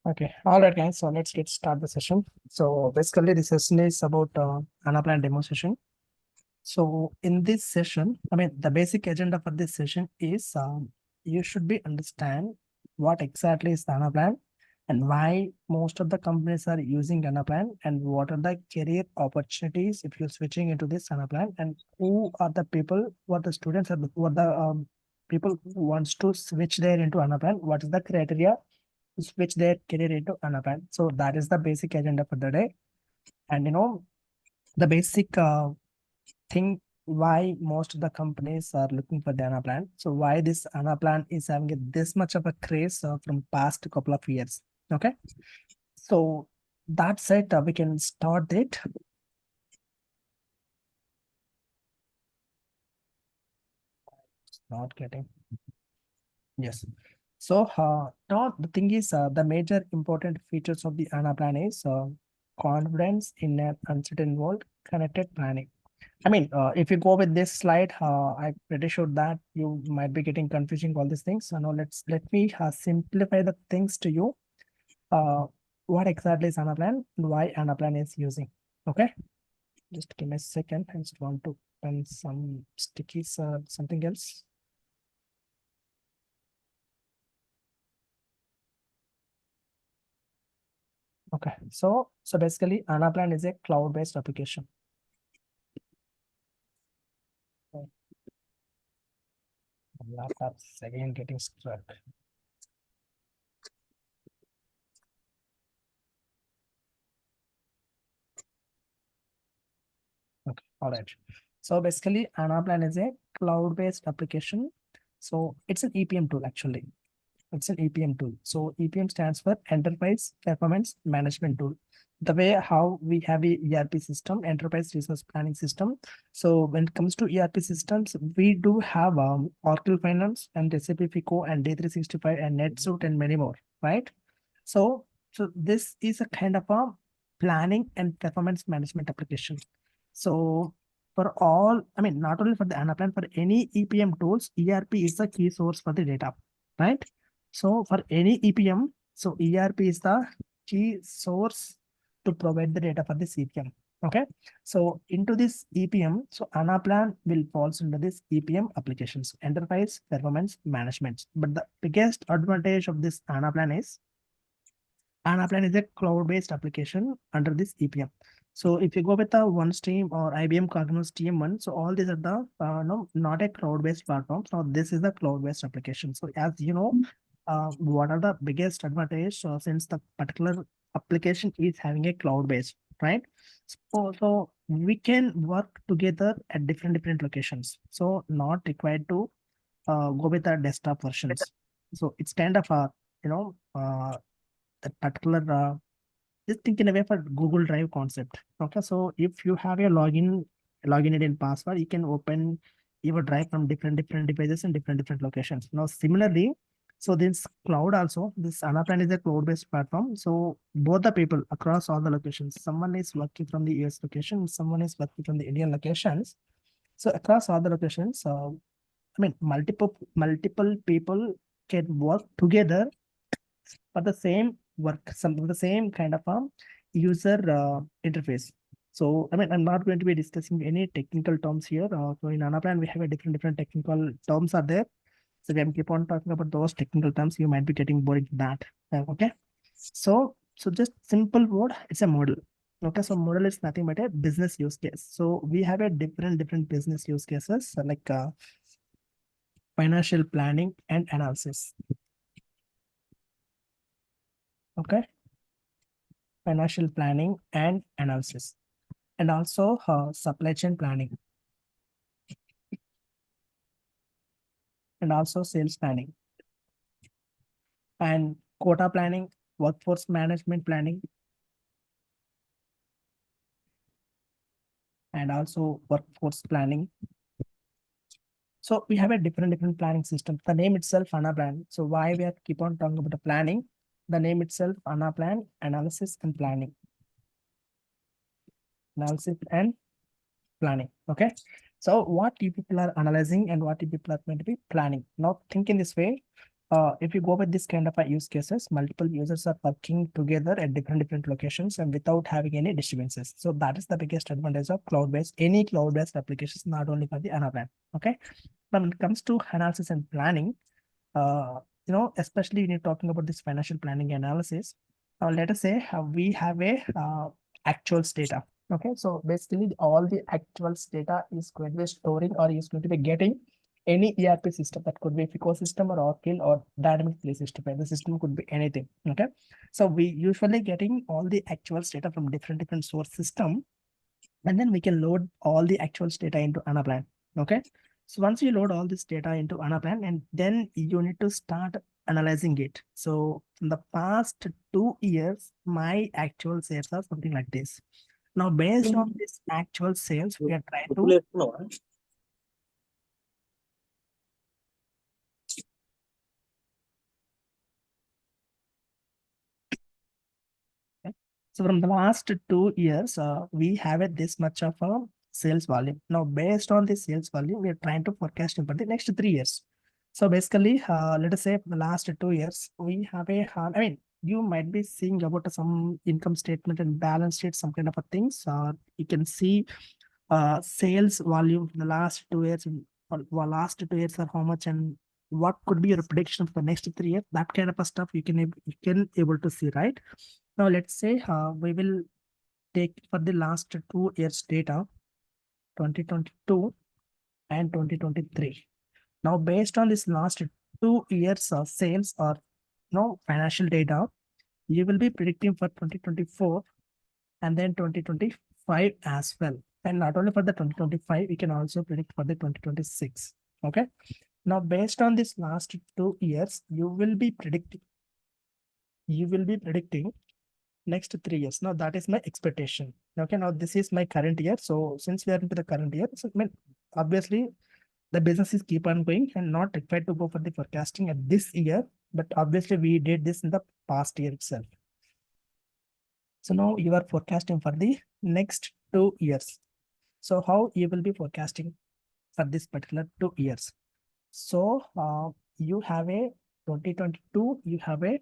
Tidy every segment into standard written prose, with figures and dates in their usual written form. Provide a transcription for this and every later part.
Okay, all right, guys. So let's get start the session. So basically, this session is about Anaplan demo session. So in this session, the basic agenda for this session is you should be understand what exactly is the Anaplan and why most of the companies are using Anaplan and what are the career opportunities if you're switching into this Anaplan and who are the people, what the students are, what the people who wants to switch there into Anaplan, what is the criteria switch their career into Anaplan. So that is the basic agenda for the day. And the basic thing why most of the companies are looking for the Anaplan. So why this Anaplan is having this much of a craze from past couple of years. Okay. So that's it. We can start it. It's not getting. Yes. So now the thing is the major important features of the Anaplan is confidence in an uncertain world, connected planning. If you go with this slide, I'm pretty sure that you might be getting confusing all these things. So now let me simplify the things to you. Uh, what exactly is Anaplan and why Anaplan is using? Okay, just give me a second. I just want to pen some stickies or something else. Okay, so basically, Anaplan is a cloud-based application. Okay. Laptop's again getting stuck. Okay, all right. So basically, Anaplan is a cloud-based application. So it's an EPM tool actually. It's an EPM tool. So EPM stands for Enterprise Performance Management Tool. The way how we have a ERP system, Enterprise Resource Planning System. So when it comes to ERP systems, we do have Oracle Finance and SAP FICO and D365 and NetSuite and many more, right? So this is a kind of a planning and performance management application. So for all, not only for the Anaplan, for any EPM tools, ERP is the key source for the data, right? So for any EPM, so ERP is the key source to provide the data for this EPM. Okay. So into this EPM, so Anaplan will falls into this EPM applications, enterprise performance management. But the biggest advantage of this Anaplan is Anaplan is a cloud-based application under this EPM. So if you go with the OneStream or IBM Cognos TM1, so all these are the no, not a cloud-based platform. So this is the cloud-based application. So as you know, what are the biggest advantage since the particular application is having a cloud-based, right? So we can work together at different locations. So not required to go with the desktop versions. So it's kind of a that particular just think in a way for Google Drive concept. Okay, so if you have a login ID and password, you can open your drive from different devices and different locations. Now, similarly, so this cloud also, this Anaplan is a cloud-based platform. So both the people across all the locations, someone is working from the US location, someone is working from the Indian locations. So across all the locations, multiple people can work together for the same work, some of the same kind of user interface. So, I'm not going to be discussing any technical terms here. So in Anaplan, we have a different technical terms are there. So when we keep on talking about those technical terms, you might be getting bored with that. Okay. So just simple word, it's a model. Okay, so model is nothing but a business use case. So we have a different business use cases like financial planning and analysis. Okay, financial planning and analysis, and also supply chain planning, and also sales planning, and quota planning, workforce management planning, and also workforce planning. So we have a different planning system. The name itself, Anaplan. So why we are keep on talking about the planning? The name itself, Anaplan, analysis and planning. Analysis and planning. Okay. So what you people are analyzing and what you people are going to be planning. Now think in this way. if you go with this kind of a use cases, multiple users are working together at different locations and without having any disturbances. So that is the biggest advantage of cloud-based, any cloud-based applications, not only for the Anaplan. Okay. When it comes to analysis and planning, uh, especially when you're talking about this financial planning analysis, let us say we have a actuals data. Okay, so basically all the actuals data is going to be storing or is going to be getting any ERP system. That could be FICO system or Oracle or Dynamics 365. The system could be anything. Okay, so we usually getting all the actuals data from different source system, and then we can load all the actuals data into Anaplan. Okay. So once you load all this data into Anaplan, and then you need to start analyzing it. So in the past 2 years, my actual sales are something like this. Now, based on this actual sales, we are trying to so from the last 2 years, we have this much of a sales volume. Now, based on the sales volume, we are trying to forecast for the next 3 years. So basically, let us say the last 2 years, we have I mean, you might be seeing about some income statement and balance sheet, some kind of a things. You can see sales volume in the last 2 years, or last 2 years are how much, and what could be your prediction for the next 3 years. That kind of a stuff you can able to see, right? Now, let's say we will take for the last 2 years data, 2022 and 2023. Now, based on this last 2 years of sales or financial data, you will be predicting for 2024 and then 2025 as well. And not only for the 2025, we can also predict for the 2026. Okay. Now, based on this last 2 years, you will be predicting next 3 years. Now that is my expectation. Okay, now this is my current year. So since we are into the current year, so I mean, obviously the business is keep on going and not required to go for the forecasting at this year, but obviously we did this in the past year itself. So now you are forecasting for the next 2 years. So how you will be forecasting for this particular 2 years? So you have a 2022, you have a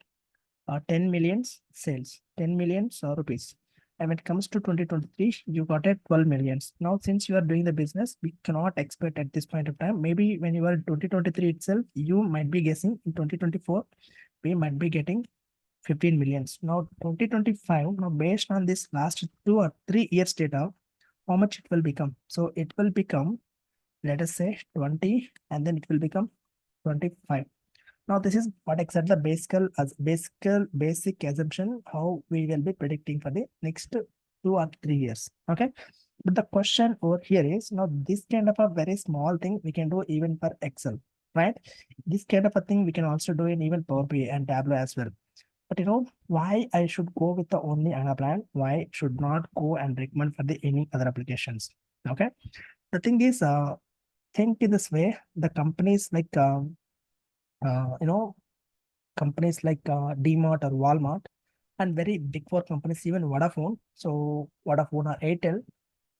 10 million sales, 10 million rupees. And when it comes to 2023, you got a 12 millions. Now, since you are doing the business, we cannot expect at this point of time. Maybe when you are in 2023 itself, you might be guessing in 2024, we might be getting 15 millions. Now, 2025, now based on this last 2 or 3 years data, how much it will become? So it will become, let us say 20, and then it will become 25. Now, this is what exactly the basic assumption how we will be predicting for the next 2 or 3 years. Okay. But the question over here is now this kind of a very small thing we can do even for Excel, right? This kind of a thing we can also do in even Power BI and Tableau as well. But why I should go with the only Anaplan? Why should not go and recommend for the any other applications? Okay. The thing is, think in this way, the companies like uh, you know companies like DMart or Walmart, and very big four companies, even Vodafone. So Vodafone or Airtel.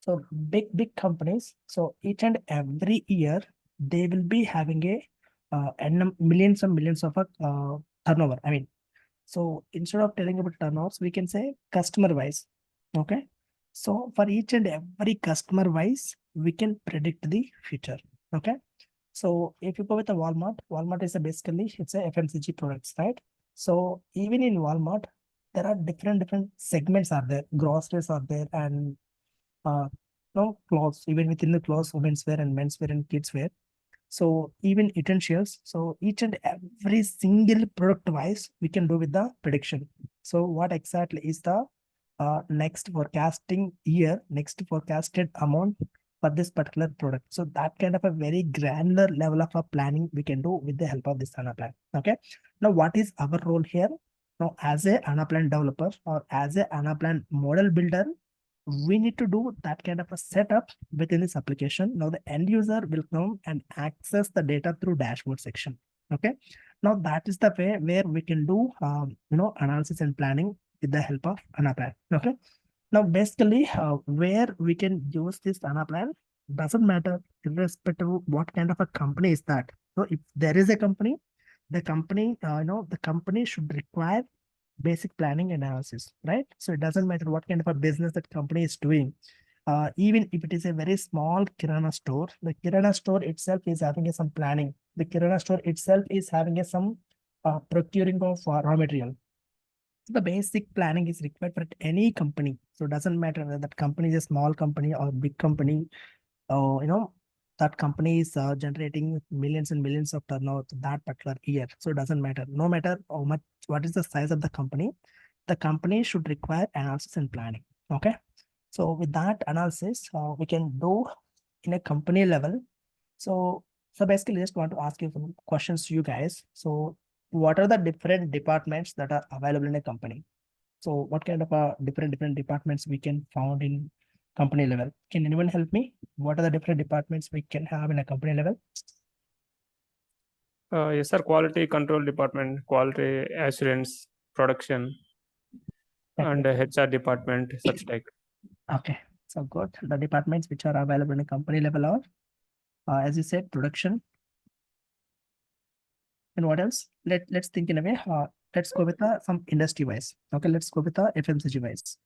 So big companies. So each and every year they will be having a millions and millions of turnover. I mean, so instead of telling about turnovers, we can say customer wise. Okay. So for each and every customer wise, we can predict the future. Okay. So if you go with the Walmart, Walmart is basically it's a FMCG products, right? So even in Walmart, there are different segments are there. Groceries are there, and clothes. Even within the clothes, women's wear and men's wear and kids wear. So even essentials. So each and every single product wise, we can do with the prediction. So what exactly is the next forecasting year, next forecasted amount for this particular product? So that kind of a very granular level of a planning we can do with the help of this Anaplan. Okay. Now, what is our role here? Now, as a Anaplan developer or as a Anaplan model builder, we need to do that kind of a setup within this application. Now the end user will come and access the data through dashboard section. Okay. Now that is the way where we can do, analysis and planning with the help of Anaplan. Okay. Now basically where we can use this Anaplan doesn't matter irrespective of what kind of a company is that. So if there is a company, the company, the company should require basic planning analysis, right? So it doesn't matter what kind of a business that company is doing. Even if it is a very small kirana store, the kirana store itself is having some planning. The kirana store itself is having some procuring of raw material. The basic planning is required for any company. So it doesn't matter whether that company is a small company or big company, or that company is generating millions and millions of turnover that particular year. So it doesn't matter. No matter how much, what is the size of the company should require analysis and planning. Okay. So with that analysis, we can do in a company level. So basically, just want to ask you some questions to you guys. So what are the different departments that are available in a company? So what kind of different departments we can found in company level? Can anyone help me? What are the different departments we can have in a company level? Yes, sir. Quality control department, quality assurance, production, and HR department, such like. Okay, so good. The departments which are available in a company level are, as you said, production. And what else? Let's think in a way. Let's go with some industry wise. Okay, let's go with the FMCG wise.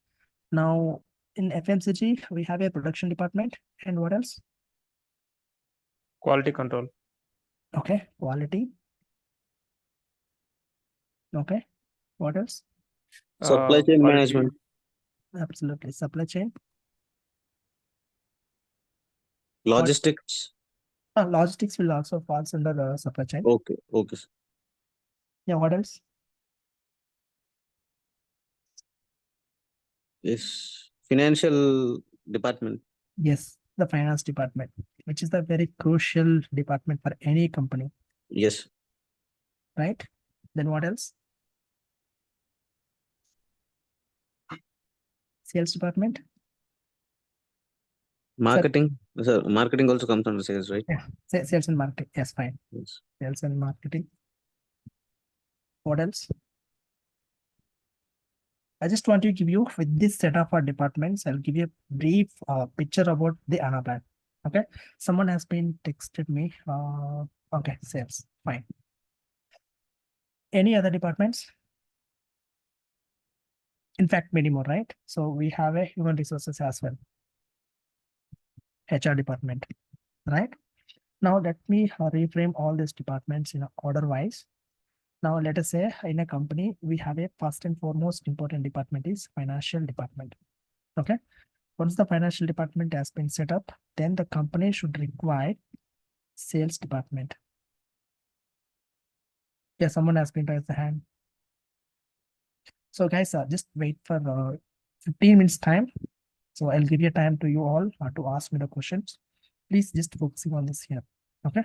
Now in FMCG we have a production department, and what else? Quality control. Okay, quality. Okay, what else? Supply chain Quality, management. Absolutely, supply chain. Logistics. Logistics will also falls under the supply chain. Okay, okay. Yeah, what else? Yes, financial department. Yes, the finance department, which is the very crucial department for any company, Yes, right? Then what else? Sales department. marketing. Sir, marketing also comes under sales, right? Yeah, sales and marketing. Yes, fine. Yes. Sales and marketing. What else? I just want to give you with this set of our departments, I'll give you a brief picture about the Anaplan. Okay. Someone has been texted me. Okay, sales. Fine. Any other departments? In fact, many more, right? So we have a human resources as well. HR department, right? Now let me reframe all these departments in order wise. Now let us say in a company, we have a first and foremost important department is financial department. Okay. Once the financial department has been set up, then the company should require sales department. Yeah, someone has been raised the hand. So guys, just wait for 15 minutes time. So I'll give you time to you all to ask me the questions. Please just focusing on this here. Okay.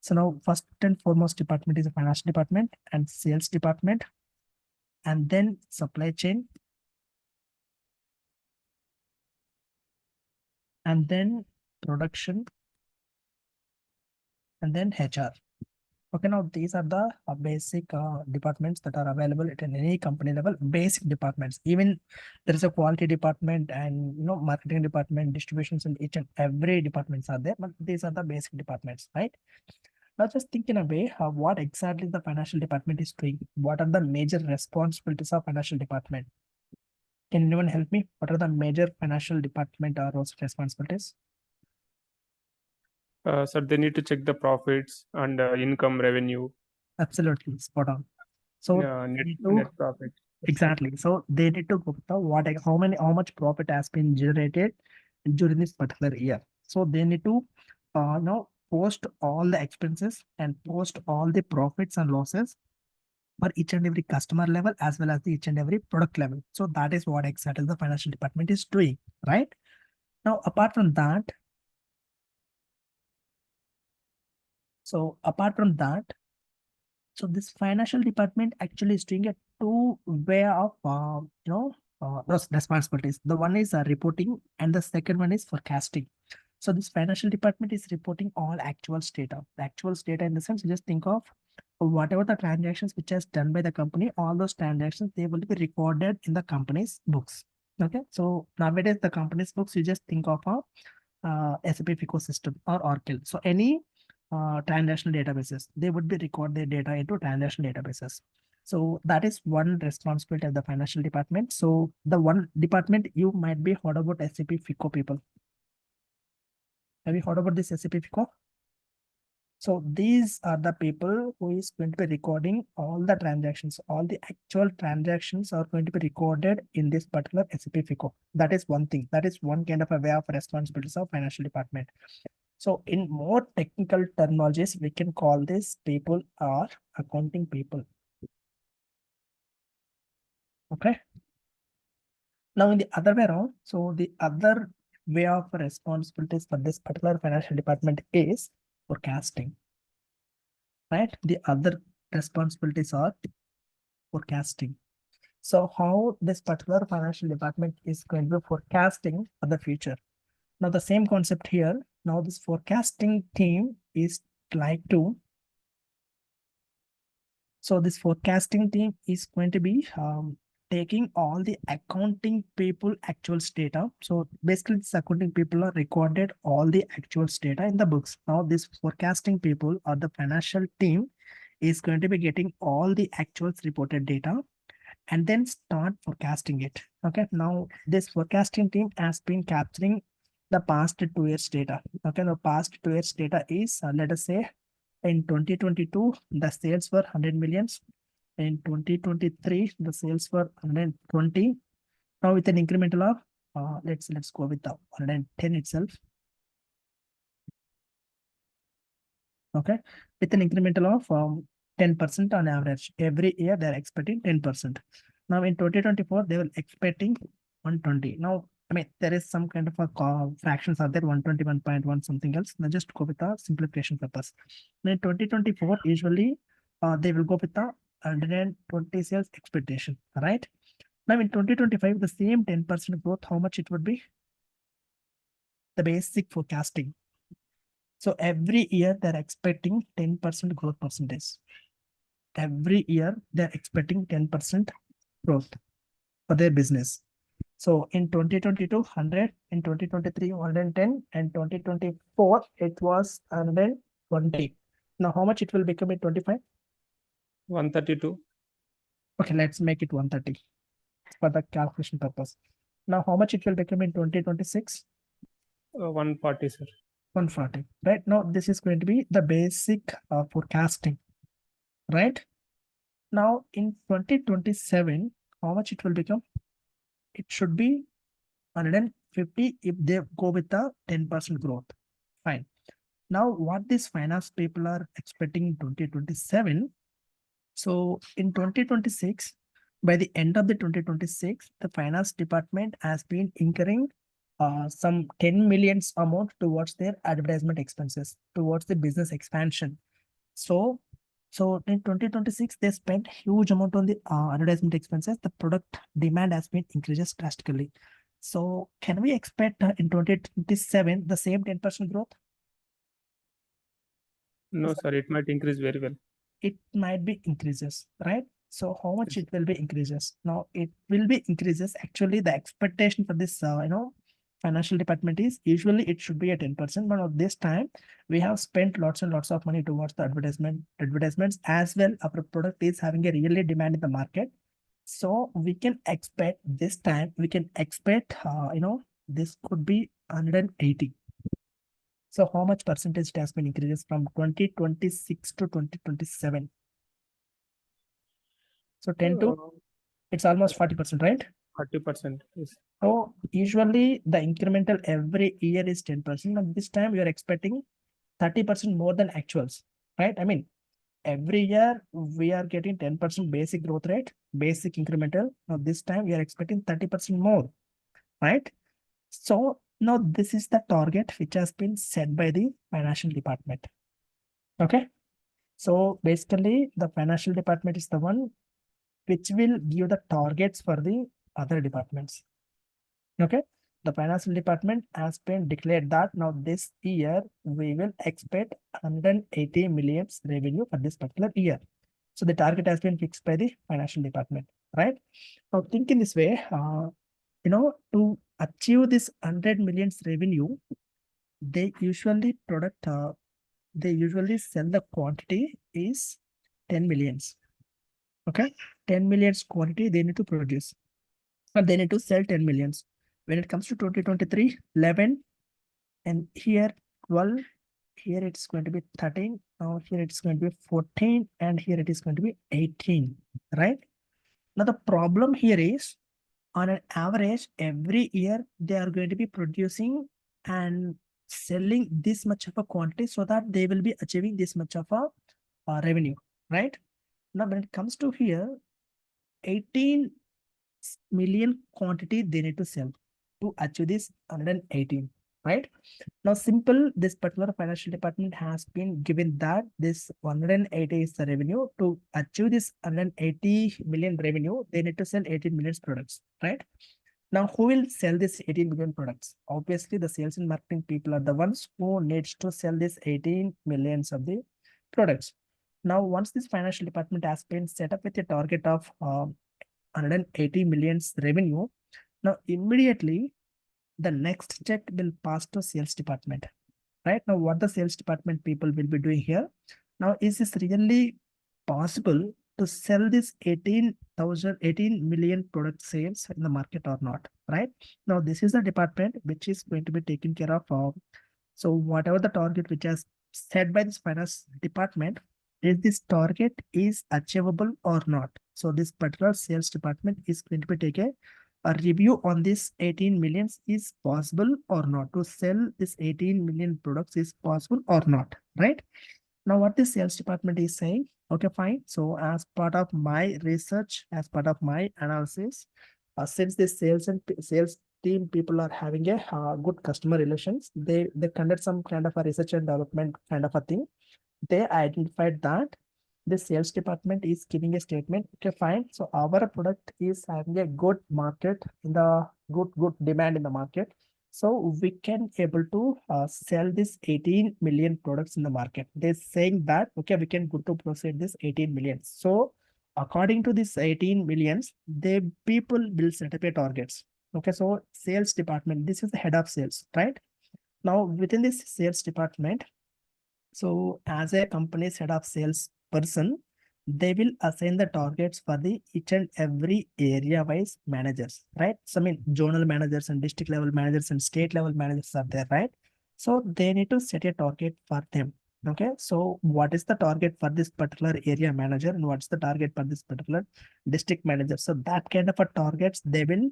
So now first and foremost department is the financial department and sales department, and then supply chain, and then production, and then HR. Okay, now these are the basic departments that are available at any company level, basic departments. Even there is a quality department and marketing department, distributions, and each and every departments are there, but these are the basic departments, right? Now just think in a way, what exactly the financial department is doing. What are the major responsibilities of financial department? Can anyone help me? What are the major financial department roles and responsibilities? Sir, they need to check the profits and income, revenue. Absolutely, spot on. So net profit. Exactly. So they need to put the how much profit has been generated during this particular year. So they need to post all the expenses and post all the profits and losses for each and every customer level as well as the each and every product level. So that is what exactly the financial department is doing, right? Now, apart from that, so this financial department actually is doing a two way of those responsibilities. The one is reporting and the second one is forecasting. So this financial department is reporting all actual data. The actual data in the sense, you just think of whatever the transactions which has done by the company, all those transactions, they will be recorded in the company's books. Okay. So nowadays the company's books, you just think of a SAP ecosystem or Oracle. So any transactional databases. They would be record their data into transactional databases. So that is one responsibility of the financial department. So the one department you might be heard about SAP FICO people. Have you heard about this SAP FICO? So these are the people who is going to be recording all the transactions. All the actual transactions are going to be recorded in this particular SAP FICO. That is one thing. That is one kind of a way of responsibilities of financial department. So in more technical terminologies, we can call this people are accounting people. Okay. Now in the other way around, so the other way of responsibilities for this particular financial department is forecasting. Right? The other responsibilities are forecasting. So how this particular financial department is going to be forecasting for the future. Now the same concept here. Now this forecasting team is like to. So this forecasting team is going to be taking all the accounting people actuals data. So basically this accounting people are recorded all the actuals data in the books. Now this forecasting people or the financial team is going to be getting all the actuals reported data and then start forecasting it. Okay, now this forecasting team has been capturing the past 2 years data. Okay, the past 2 years data is let us say in 2022 the sales were 100 millions. In 2023 the sales were 120. Now with an incremental of let's go with the 110 itself. Okay, with an incremental of 10% on average. Every year they're expecting 10%. Now in 2024, they were expecting 120. Now, I mean, there is some kind of a fractions are there, 121.1 something else. Now just go with the simplification purpose. Now in 2024, usually they will go with the 120 sales expectation, right? Now in 2025, the same 10% growth, how much it would be? The basic forecasting. So every year they're expecting 10% growth percentage. Every year they're expecting 10% growth for their business. So in 2022, 100, in 2023, 110, and 2024, it was 120. Now, how much it will become in 25? 132. Okay, let's make it 130 for the calculation purpose. Now, how much it will become in 2026? 140, sir. 140. Right now, this is going to be the basic forecasting, right? Now, in 2027, how much it will become? It should be 150 if they go with the 10% growth. Fine. Now, what these finance people are expecting in 2027. So in 2026, by the end of the 2026, the finance department has been incurring some 10 millions amount towards their advertisement expenses, towards the business expansion. So in 2026, they spent huge amount on the advertisement expenses. The product demand has been increases drastically. So can we expect in 2027 the same 10% growth? No, sir, it might increase very well. It might be increases, right? So how much it will be increases? Now it will be increases. Actually, the expectation for this, financial department is usually it should be a 10%, but of this time we have spent lots and lots of money towards the advertisements as well. Our product is having a really demand in the market. So we can expect this time, we can expect, this could be 180. So how much percentage it has been increases from 2026 to 2027? So 10 to, it's almost 40%, right? 40%. Yes. So usually the incremental every year is 10%. And this time we are expecting 30% more than actuals, right? I mean, every year we are getting 10% basic growth rate, basic incremental. Now this time we are expecting 30% more, right? So now this is the target which has been set by the financial department. Okay. So basically the financial department is the one which will give the targets for the other departments. Okay. The financial department has been declared that now this year we will expect 180 millions revenue for this particular year. So the target has been fixed by the financial department, right? Now think in this way, to achieve this 100 millions revenue, they usually they usually sell the quantity is 10 millions. Okay, 10 millions quantity they need to produce, but they need to sell 10 millions. When it comes to 2023, 11, and here 12, here it's going to be 13, now here it's going to be 14, and here it is going to be 18, right? Now the problem here is, on an average, every year they are going to be producing and selling this much of a quantity so that they will be achieving this much of a revenue, right? Now, when it comes to here, 18 million quantity they need to sell to achieve this 118, right? Now, simple, this particular financial department has been given that this 180 is the revenue. To achieve this 180 million revenue, they need to sell 18 million products, right? Now, who will sell this 18 million products? Obviously, the sales and marketing people are the ones who needs to sell this 18 millions of the products. Now, once this financial department has been set up with a target of 180 millions revenue, now immediately the next check will pass to sales department. Right now, what the sales department people will be doing here? Now, is this really possible to sell this 18 million product sales in the market or not? Right now, this is the department which is going to be taken care of. So whatever the target which is set by this finance department, is this target is achievable or not? So this particular sales department is going to be taking a review on this 18 millions is possible or not, to sell this 18 million products is possible or not, right? Now, what the sales department is saying, okay, fine. So as part of my research, as part of my analysis, since the sales team people are having a good customer relations, they conduct some kind of a research and development kind of a thing. They identified that the sales department is giving a statement, okay, fine. So our product is having a good market in the good demand in the market. So we can able to sell this 18 million products in the market. They're saying that, okay, we can good to proceed this 18 million. So according to this 18 millions, the people will set up a targets. Okay, so sales department, this is the head of sales, right? Now within this sales department, so as a company's head of sales person, they will assign the targets for the each and every area wise managers, right? So I mean, zonal managers and district level managers and state level managers are there, right? So they need to set a target for them. Okay, so what is the target for this particular area manager and what's the target for this particular district manager? So that kind of a targets they will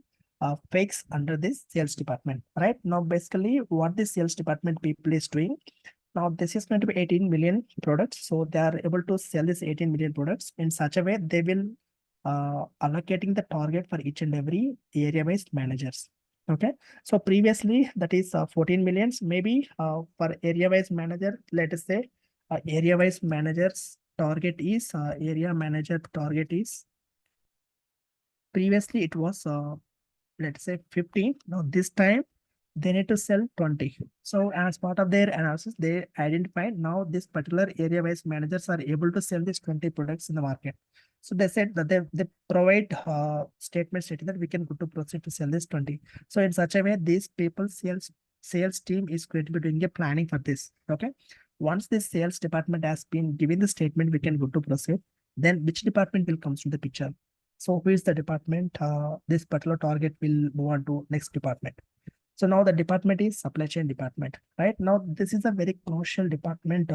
fix under this sales department, right? Now, basically, what the sales department people is doing. Now, this is going to be 18 million products. So they are able to sell this 18 million products in such a way they will allocating the target for each and every area-based managers. Okay. So previously that is 14 millions, maybe for area-wise manager, let us say area-wise managers target is previously it was let's say 15. Now this time they need to sell 20. So as part of their analysis, they identified now this particular area-wise managers are able to sell these 20 products in the market. So they said that they provide statement stating that we can go to proceed to sell this 20. So in such a way, these people sales team is going to be doing a planning for this. Okay. Once this sales department has been given the statement, we can go to proceed. Then which department will come to the picture? So who is the department? This particular target will move on to next department. So now the department is supply chain department, right? Now this is a very crucial department,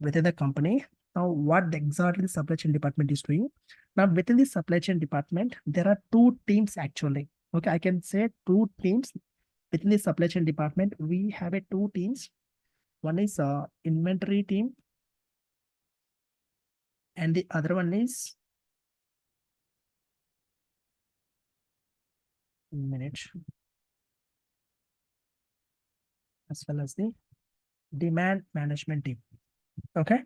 within the company. Now what exactly the supply chain department is doing? Now within the supply chain department, there are two teams actually. Okay, I can say two teams within the supply chain department. We have a two teams. One is inventory team, and the other one is as well as the demand management team. Okay.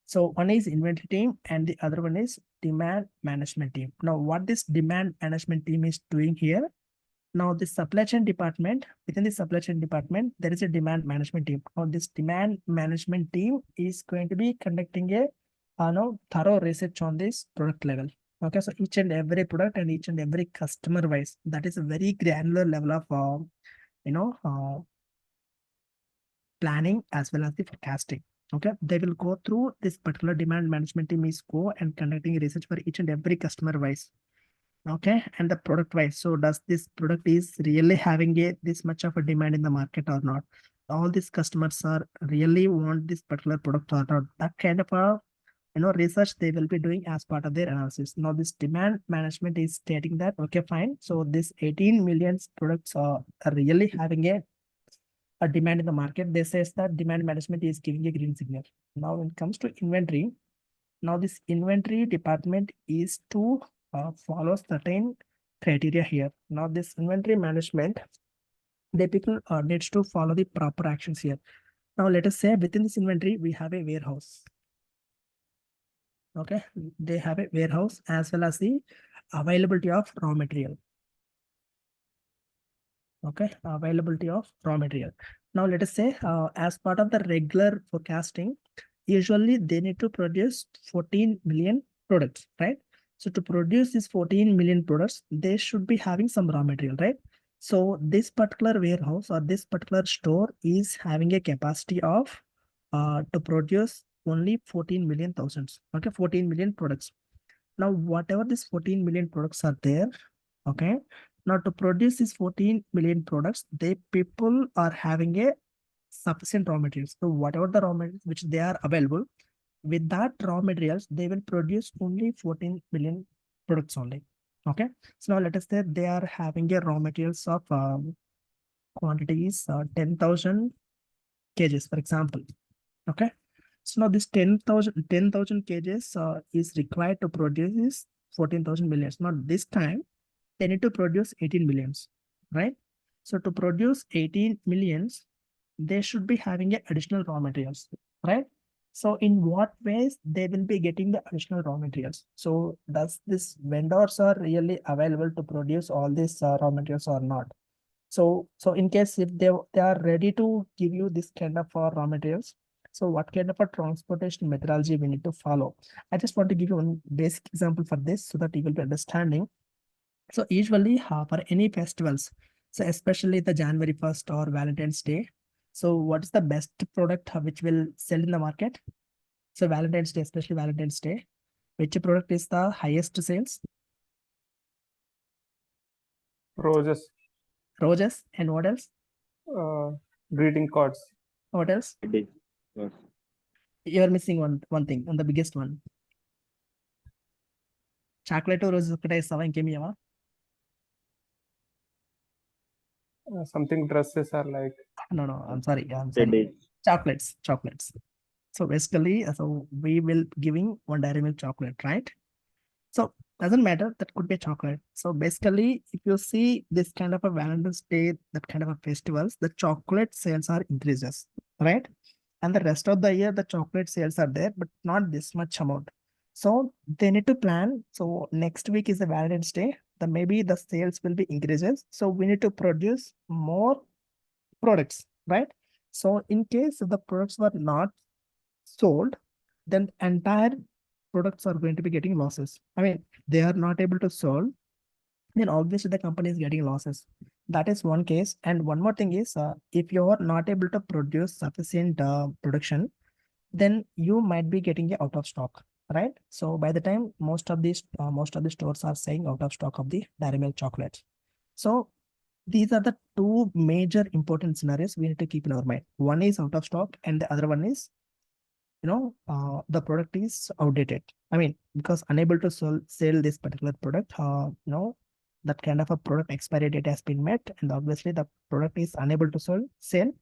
So one is inventory team and the other one is demand management team. Now, what this demand management team is doing here? Now, the supply chain department, within the supply chain department, there is a demand management team. Now, this demand management team is going to be conducting a thorough research on this product level. Okay, so each and every product and each and every customer wise, that is a very granular level of planning as well as the forecasting. Okay, they will go through this particular demand management team is go and conducting research for each and every customer wise. Okay, and the product wise. So does this product is really having this much of a demand in the market or not? All these customers are really want this particular product or not? That kind of a research they will be doing as part of their analysis. Now this demand management is stating that okay, fine. So this 18 million products are really having a demand in the market. They says that demand management is giving a green signal. Now when it comes to inventory, now this inventory department is to follow certain criteria here. Now this inventory management, the people needs to follow the proper actions here. Now let us say within this inventory, we have a warehouse. Okay, they have a warehouse as well as the availability of raw material. Okay, availability of raw material. Now let us say as part of the regular forecasting, usually they need to produce 14 million products, right? So to produce these 14 million products, they should be having some raw material, right? So this particular warehouse or this particular store is having a capacity of to produce only 14 million thousands. Okay, 14 million products. Now, whatever these 14 million products are there, okay, now to produce these 14 million products, they people are having a sufficient raw materials. So whatever the raw materials which they are available, with that raw materials, they will produce only 14 million products only. Okay. So now let us say they are having a raw materials of quantities 10,000 kgs, for example. Okay. So now this 10,000 kgs is required to produce this 14,000 millions. Now this time they need to produce 18 millions, right? So to produce 18 millions, they should be having additional raw materials, right? So in what ways they will be getting the additional raw materials? So does this vendors are really available to produce all these raw materials or not? So in case if they are ready to give you this kind of raw materials, so what kind of a transportation methodology we need to follow? I just want to give you one basic example for this so that you will be understanding. So usually for any festivals, so especially the January 1st or Valentine's Day, so what is the best product which will sell in the market? So Valentine's Day, especially Valentine's Day, which product is the highest sales? Roses, Roses. And what else? greeting cards, What else? You're missing one thing, and the biggest one. Chocolate or roses ఒకటే ఇస్తావా ఇంకేమి ఇవ్వవా? something dresses are like No, I'm sorry. Chocolates. So basically, so we will giving one dairy milk chocolate, right? So doesn't matter, that could be a chocolate. So basically, if you see this kind of a Valentine's Day, that kind of a festivals, the chocolate sales are increases, right? And the rest of the year, the chocolate sales are there, but not this much amount. So they need to plan. So next week is the Valentine's Day. Then maybe the sales will be increases. So we need to produce more products, right? So in case the products were not sold, then entire products are going to be getting losses. I mean, they are not able to solve, then obviously the company is getting losses. That is one case. And one more thing is, if you are not able to produce sufficient production, then you might be getting out of stock, right? So by the time most of the stores are saying out of stock of the dairy milk chocolates. So these are the two major important scenarios we need to keep in our mind. One is out of stock, and the other one is, the product is outdated. I mean, because unable to sell this particular product, that kind of a product expiry date has been met, and obviously the product is unable to sell,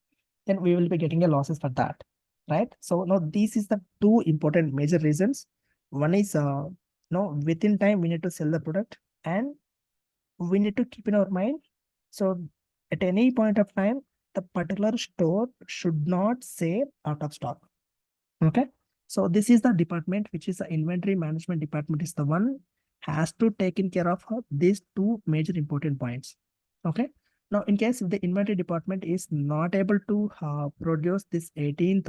then we will be getting a losses for that, right? So now these is the two important major reasons. One is, within time we need to sell the product, and we need to keep in our mind. So at any point of time, the particular store should not say out of stock. Okay. So this is the department, which is the inventory management department, is the one has to take in care of these two major important points. Okay. Now, in case if the inventory department is not able to produce this 18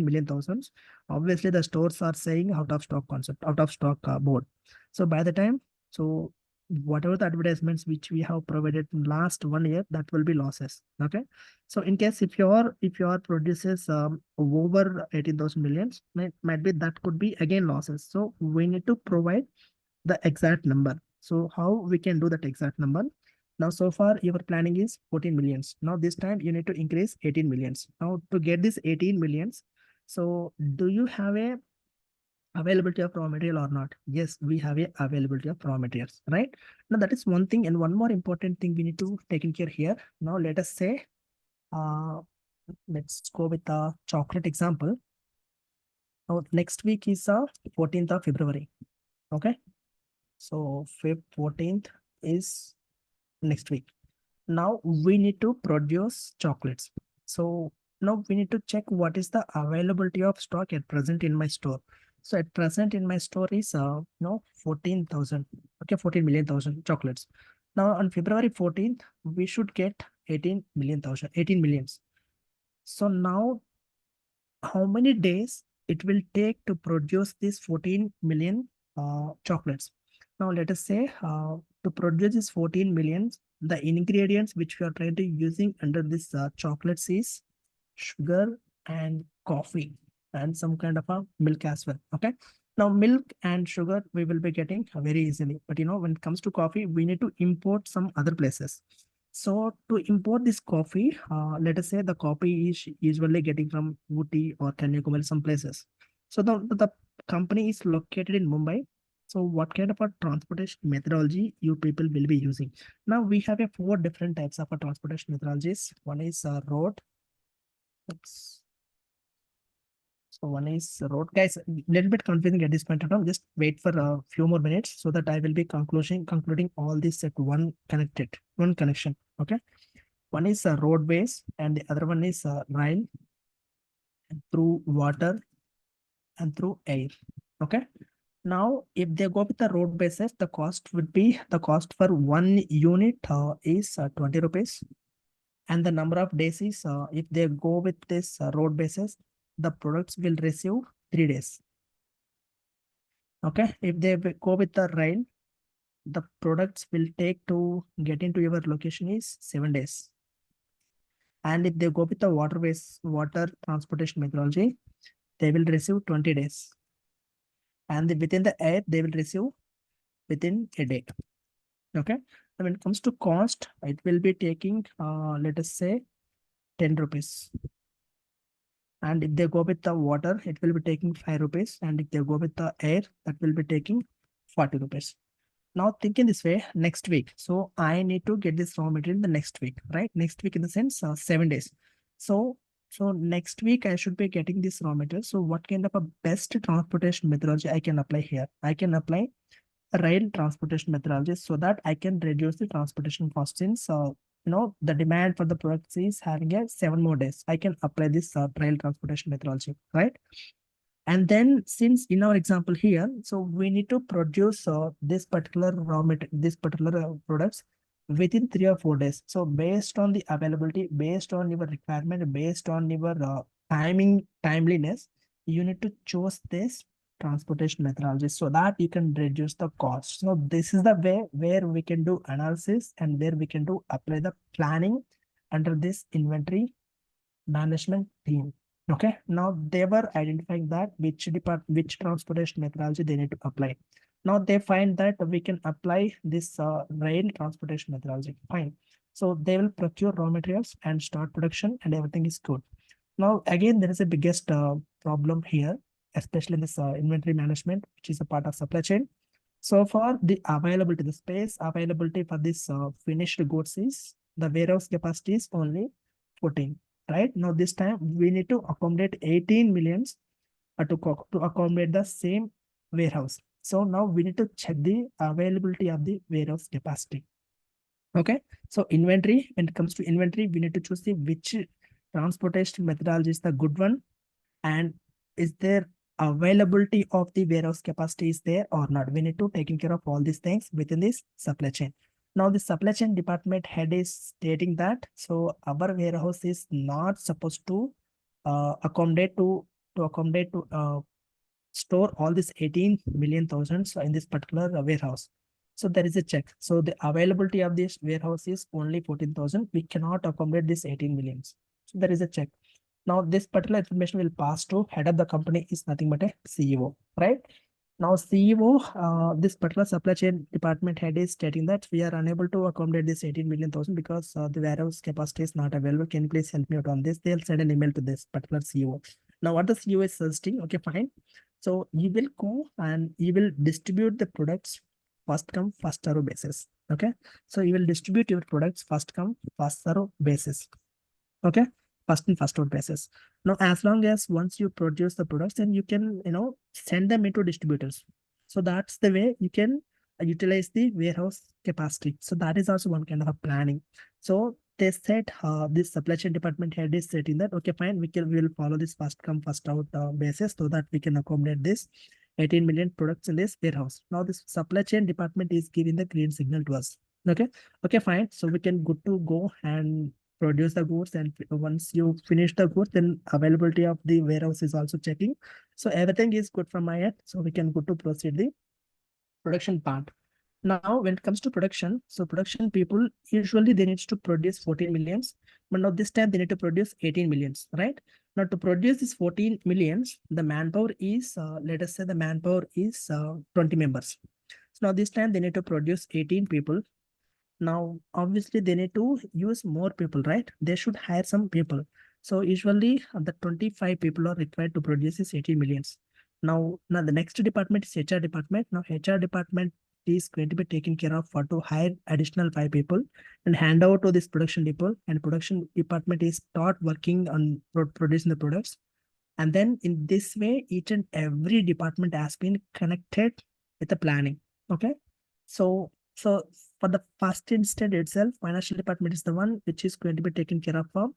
million thousands, obviously the stores are saying out of stock concept, out of stock board. So by the time, so whatever the advertisements which we have provided in last 1 year, that will be losses. Okay. So in case if your produces over 18,000 millions, might be that could be again losses. So we need to provide the exact number. So how we can do that exact number? Now, so far your planning is 14 millions. Now this time you need to increase 18 millions. Now to get this 18 millions, so do you have a availability of raw material or not? Yes, we have a availability of raw materials, right? Now that is one thing, and one more important thing we need to take in care here. Now let us say, let's go with the chocolate example. Now next week is 14th of February. Okay, so 14th is next week. Now we need to produce chocolates. So now we need to check what is the availability of stock at present in my store. So at present in my store is 14,000. Okay, 14 million thousand chocolates. Now on February 14th, we should get 18 millions. So now how many days it will take to produce these 14 million chocolates? Now let us say to produce this 14 millions, the ingredients which we are trying to using under this chocolates is sugar and coffee and some kind of a milk as well. Okay. Now milk and sugar we will be getting very easily, but when it comes to coffee, we need to import some other places. So to import this coffee, let us say the coffee is usually getting from Ooty or Kanyakumari, some places. So the company is located in Mumbai. So what kind of a transportation methodology you people will be using? Now we have 4 different types of transportation methodologies. One is road. Oops. So one is road. Guys, a little bit confusing at this point of time. Just wait for a few more minutes so that I will be concluding all this at one connection. Okay. One is roadways and the other one is rail, through water and through air. Okay. Now, if they go with the road basis, the cost for 1 unit is 20 rupees. And the number of days is, if they go with this road basis, the products will receive 3 days. Okay. If they go with the rail, the products will take to get into your location is 7 days. And if they go with the water transportation methodology, they will receive 20 days. And within the air, they will receive within a day. Okay. And when it comes to cost, it will be taking, let us say, 10 rupees. And if they go with the water, it will be taking 5 rupees. And if they go with the air, that will be taking 40 rupees. Now think in this way, next week. So I need to get this raw material the next week, right? Next week in the sense 7 days. So next week I should be getting this raw material. So what kind of a best transportation methodology I can apply here? I can apply a rail transportation methodology so that I can reduce the transportation cost since the demand for the products is having 7 more days. I can apply this rail transportation methodology, right? And then since in our example here, so we need to produce this particular raw material, this particular products within 3 or 4 days. So based on the availability, based on your requirement, based on your timeliness, you need to choose this transportation methodology so that you can reduce the cost. So this is the way where we can do analysis and where we can do apply the planning under this inventory management team. Okay, now they were identifying that which transportation methodology they need to apply. Now they find that we can apply this rail transportation methodology. Fine. So they will procure raw materials and start production and everything is good. Now again, there is a biggest problem here, especially in this inventory management, which is a part of supply chain. So far, the availability, the space availability for this finished goods is the warehouse capacity is only 14. Right now, this time we need to accommodate 18 millions to accommodate the same warehouse. So now we need to check the availability of the warehouse capacity. Okay, so inventory, when it comes to inventory, we need to choose the which transportation methodology is the good one, and is there availability of the warehouse capacity is there or not. We need to take care of all these things within this supply chain. Now the supply chain department head is stating that, so our warehouse is not supposed to accommodate to store all this 18 million thousands in this particular warehouse. So there is a check. So the availability of this warehouse is only 14,000. We cannot accommodate this 18 millions. So there is a check. Now this particular information will pass to head of the company is nothing but a CEO, right? Now CEO, this particular supply chain department head is stating that we are unable to accommodate this 18 million thousand because the warehouse capacity is not available. Can you please help me out on this? They'll send an email to this particular CEO. Now what the CEO is suggesting, okay, fine. So you will go and you will distribute the products first come, first serve basis. Okay. So you will distribute your products first come, first serve basis. Okay. First in, first out basis. Now, as long as once you produce the products, then you can, send them into distributors. So that's the way you can utilize the warehouse capacity. So that is also one kind of a planning. So they said this supply chain department head is stating that, okay, fine, we will follow this first come, first out basis so that we can accommodate this 18 million products in this warehouse. Now this supply chain department is giving the green signal to us. Okay, fine. So we can good to go and produce the goods, and once you finish the goods, then availability of the warehouse is also checking. So everything is good from my end. So we can go to proceed the production part. Now, when it comes to production, so production people usually they need to produce 14 millions, but now this time they need to produce 18 millions, right? Now to produce this 14 millions, the manpower is, let us say the manpower is 20 members. So now this time they need to produce 18 people. Now, obviously, they need to use more people, right? They should hire some people. So usually the 25 people are required to produce this 18 millions. Now the next department is HR department. Now HR department is going to be taken care of for to hire additional 5 people and hand over to this production depot, and production department is start working on producing the products. And then in this way, each and every department has been connected with the planning. Okay. So for the first instant itself, financial department is the one which is going to be taken care of for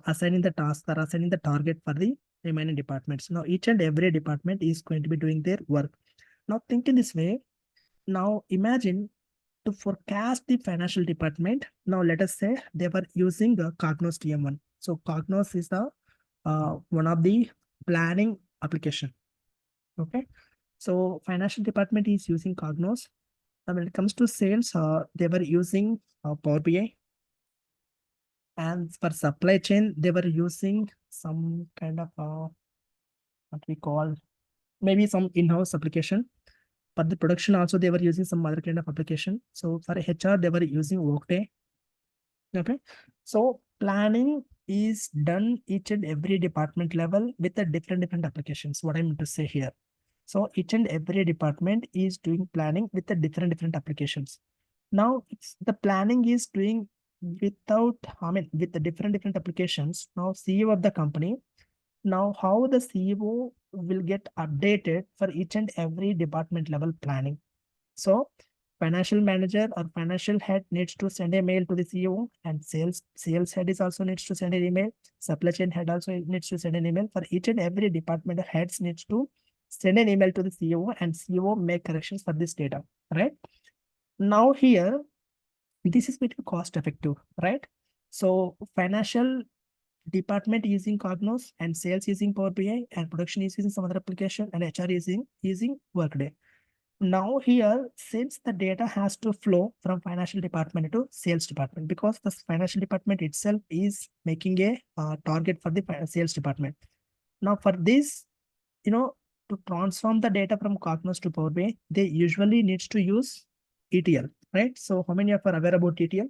assigning the task or assigning the target for the remaining departments. Now, each and every department is going to be doing their work. Now, think in this way. Now, imagine to forecast the financial department. Now, let us say they were using Cognos TM1. So, Cognos is the one of the planning application. Okay. So, financial department is using Cognos. When it comes to sales, they were using Power BI. And for supply chain, they were using some kind of what we call maybe some in-house application. For the production also, they were using some other kind of application. So for HR, they were using Workday. Okay. So planning is done each and every department level with a different applications. What I mean to say here. So each and every department is doing planning with the different applications. Now the planning is doing without, with the different applications. Now CEO of the company, now how the CEO will get updated for each and every department level planning. So financial manager or financial head needs to send a mail to the CEO, and sales head is also needs to send an email. Supply chain head also needs to send an email. For each and every department heads needs to send an email to the CEO, and CEO make corrections for this data, right? Now here, this is pretty cost effective, right? So financial department using Cognos, and sales using Power BI, and production is using some other application, and HR using Workday. Now here, since the data has to flow from financial department to sales department, because the financial department itself is making a target for the sales department. Now for this, to transform the data from Cognos to Power BI, they usually needs to use ETL, right? So how many of you are aware about ETL?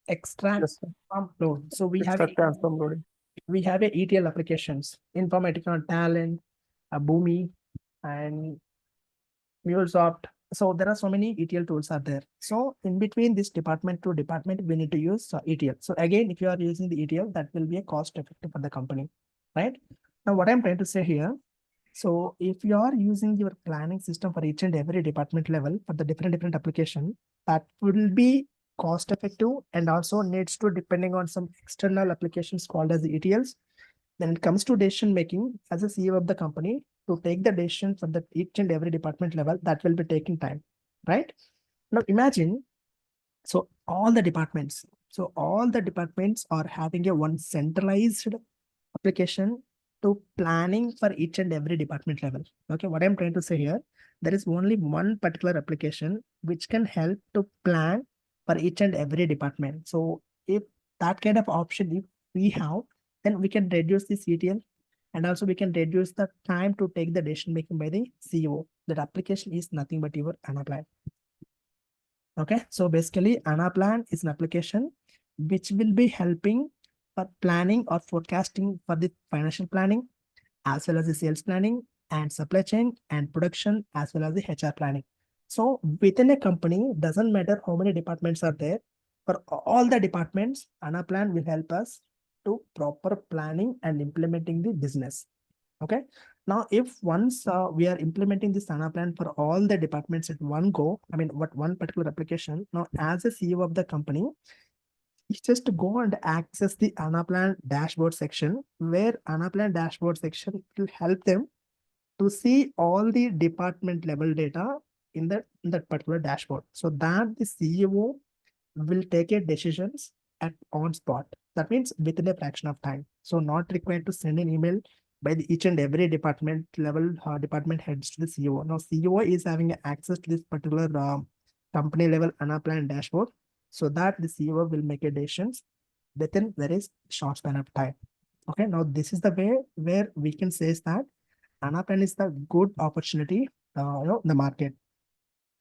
Extract Yes, sir. from load. So we have Extract transform loading. we have a ETL applications, Informatica, Talent, Boomi, and MuleSoft. So there are so many ETL tools are there. So in between this department to department, we need to use ETL. So again, if you are using the ETL, that will be a cost effective for the company, right? Now, what I'm trying to say here, so if you are using your planning system for each and every department level for the different application, that will be cost effective and also needs to depending on some external applications called as the ETLs. Then it comes to decision making as a CEO of the company to take the decision for the each and every department level, that will be taking time, right? Now imagine, so all the departments are having a one centralized application to planning for each and every department level. Okay, what I'm trying to say here, there is only one particular application which can help to plan for each and every department. So if that kind of option, if we have, then we can reduce the CTL, and also we can reduce the time to take the decision making by the CEO. That application is nothing but your Anaplan. Okay, so basically Anaplan is an application which will be helping for planning or forecasting for the financial planning, as well as the sales planning and supply chain and production, as well as the HR planning. So within a company, doesn't matter how many departments are there, for all the departments, Anaplan will help us to proper planning and implementing the business. Okay. Now, if once we are implementing this Anaplan for all the departments at one go, I mean, what one particular application, now as a CEO of the company, it's just to go and access the Anaplan dashboard section, where Anaplan dashboard section will help them to see all the department level data in that particular dashboard, so that the CEO will take a decisions at on spot. That means within a fraction of time. So not required to send an email by the each and every department level department heads to the CEO. Now CEO is having access to this particular company level Anaplan dashboard, so that the CEO will make a decisions within very short span of time. Okay, now this is the way where we can say is that Anaplan is the good opportunity, in the market.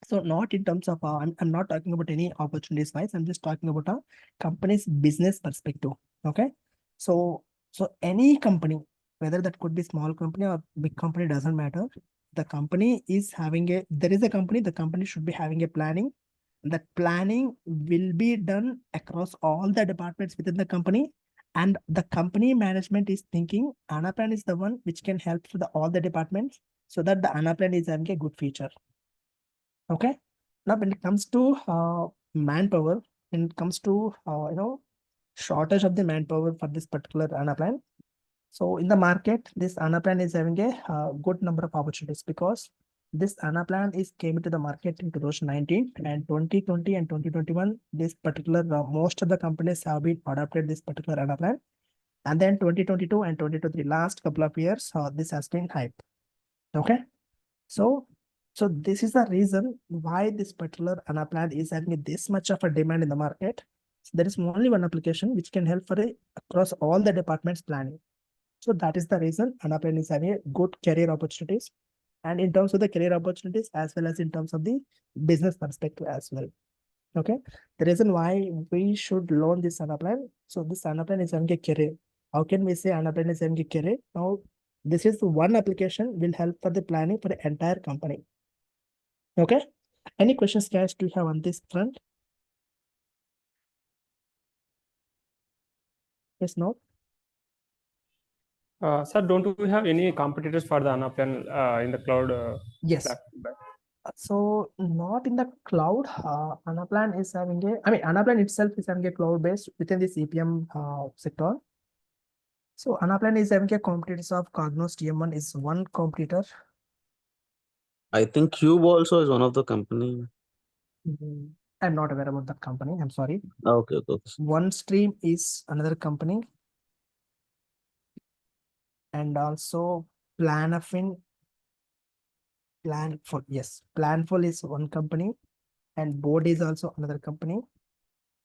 So not in terms of, I'm not talking about any opportunities wise, I'm just talking about a company's business perspective. Okay. So any company, whether that could be small company or big company, doesn't matter. The company is having there is a company, the company should be having a planning. That planning will be done across all the departments within the company. And the company management is thinking Anaplan is the one which can help to all the departments, so that the Anaplan is having a good feature. Okay. Now, when it comes to manpower, when it comes to shortage of the manpower for this particular Anaplan. So in the market, this Anaplan is having a good number of opportunities, because this Anaplan is came into the market in 2019, and 2020 and 2021. This particular most of the companies have been adopted this particular Anaplan, and then 2022 and 2023, last couple of years, this has been hype. Okay. So this is the reason why this particular Anaplan is having this much of a demand in the market. So there is only one application which can help for across all the departments planning. So that is the reason Anaplan is having a good career opportunities, and in terms of the career opportunities, as well as in terms of the business perspective as well. Okay. The reason why we should learn this Anaplan. So this Anaplan is having a career. How can we say Anaplan is having a career? Now, this is one application will help for the planning for the entire company. Okay. Any questions, guys, do you have on this front? Yes, no? Sir, don't we have any competitors for the Anaplan in the cloud? Yes. Platform? So not in the cloud. Anaplan is having Anaplan itself is having a cloud based within this EPM sector. So Anaplan is having a competitors of Cognos TM1 is one competitor. I think Cube also is one of the company. I'm not aware about that company. I'm sorry. Okay, okay, okay. One Stream is another company. And also Planful, yes, Planful is one company, and Board is also another company.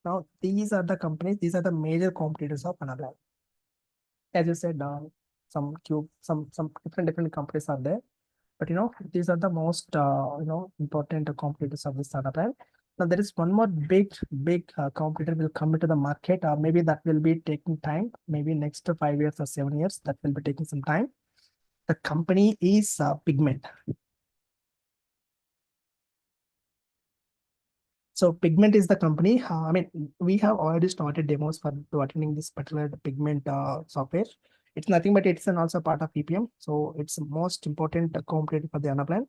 Now, these are the companies, these are the major competitors of Anaplan. As you said, some different companies are there, but these are the most important competitors of this Anaplan. Now, there is one more big competitor will come into the market. Maybe that will be taking time. Maybe next 5 years or 7 years, that will be taking some time. The company is Pigment. So Pigment is the company. We have already started demos for attending this particular Pigment software. It's nothing but it's also part of EPM. So it's the most important competitor for the Anaplan.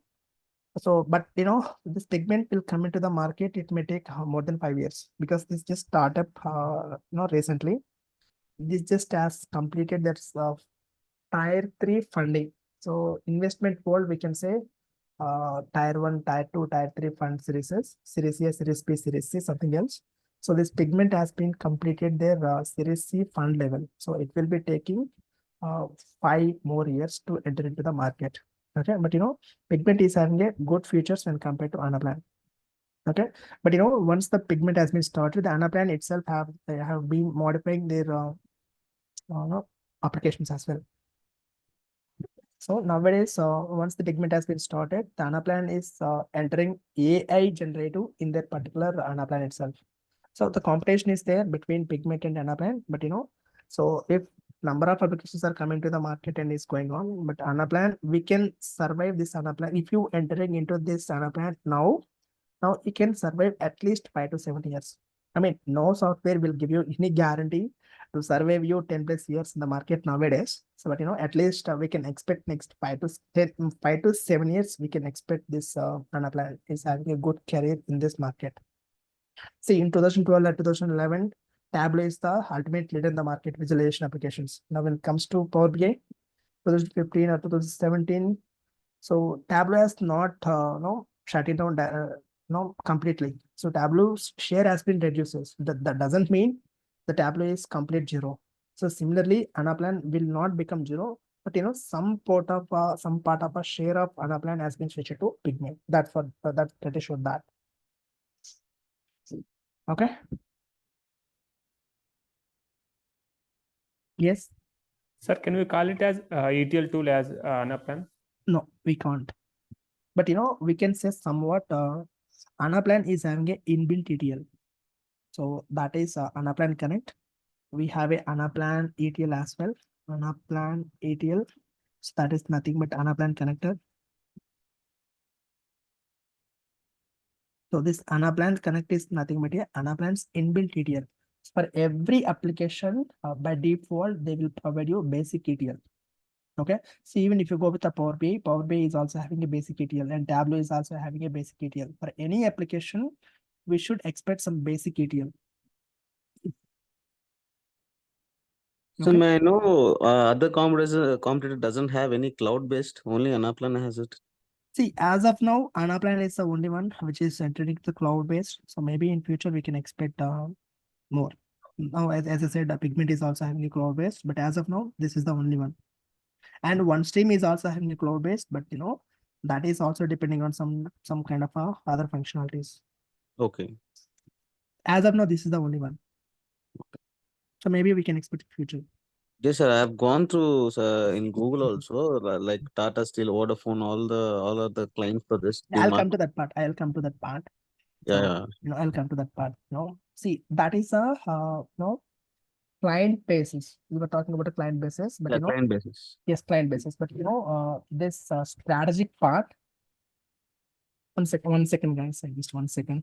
So, but this Pigment will come into the market. It may take more than 5 years, because this just startup, recently. This just has completed that tier 3 funding. So investment world, we can say tier 1, tier 2, tier 3 fund series A, series B, series C, something else. So this Pigment has been completed their series C fund level. So it will be taking 5 more years to enter into the market. Okay, but Pigment is having a good features when compared to Anaplan. Okay, but once the Pigment has been started, the Anaplan itself they have been modifying their applications as well. So nowadays, once the Pigment has been started, the Anaplan is entering AI generative in their particular Anaplan itself. So the competition is there between Pigment and Anaplan, but so if number of applications are coming to the market and is going on, but Anaplan, we can survive this Anaplan. If you entering into this Anaplan now you can survive at least 5 to 7 years. I mean, no software will give you any guarantee to survive you 10 plus years in the market nowadays. So, but at least we can expect next 5 to 7 years, we can expect this Anaplan is having a good career in this market. See, in 2012 and 2011, Tableau is the ultimate leader in the market visualization applications. Now, when it comes to Power BI, 2015 or 2017, so Tableau has not shut it down completely. So Tableau's share has been reduced. That doesn't mean the Tableau is complete zero. So similarly, Anaplan will not become zero, but some part of a share of Anaplan has been switched to Pigment. That's what that is showed that. Okay. Yes. Sir, can we call it as ETL tool as Anaplan? No, we can't. But we can say somewhat Anaplan is having a inbuilt ETL. So that is Anaplan Connect. We have a Anaplan ETL as well. Anaplan ETL. So that is nothing but Anaplan connector. So this Anaplan Connect is nothing but a Anaplan's inbuilt ETL. For every application, by default, they will provide you basic ETL. Okay. So even if you go with the Power BI is also having a basic ETL, and Tableau is also having a basic ETL. For any application, we should expect some basic ETL. So Okay. may I know other competitor doesn't have any cloud-based, only Anaplan has it. See, as of now, Anaplan is the only one which is entering the cloud-based. So maybe in future we can expect more. Now, as I said, Pigment is also having a cloud-based, but as of now, this is the only one. And OneStream is also having a cloud-based, but that is also depending on some kind of other functionalities. Okay. As of now, this is the only one. So maybe we can expect future. Yes, sir. I have gone through in Google also, like Tata Steel, Vodafone, all of the clients for this. I'll come to that part. I'll come to that part. Yeah, So, I'll come to that part. See, that is a client basis. We were talking about a client basis, but yeah, client basis. yes, client basis. But this strategic part. One second, guys. Just 1 second.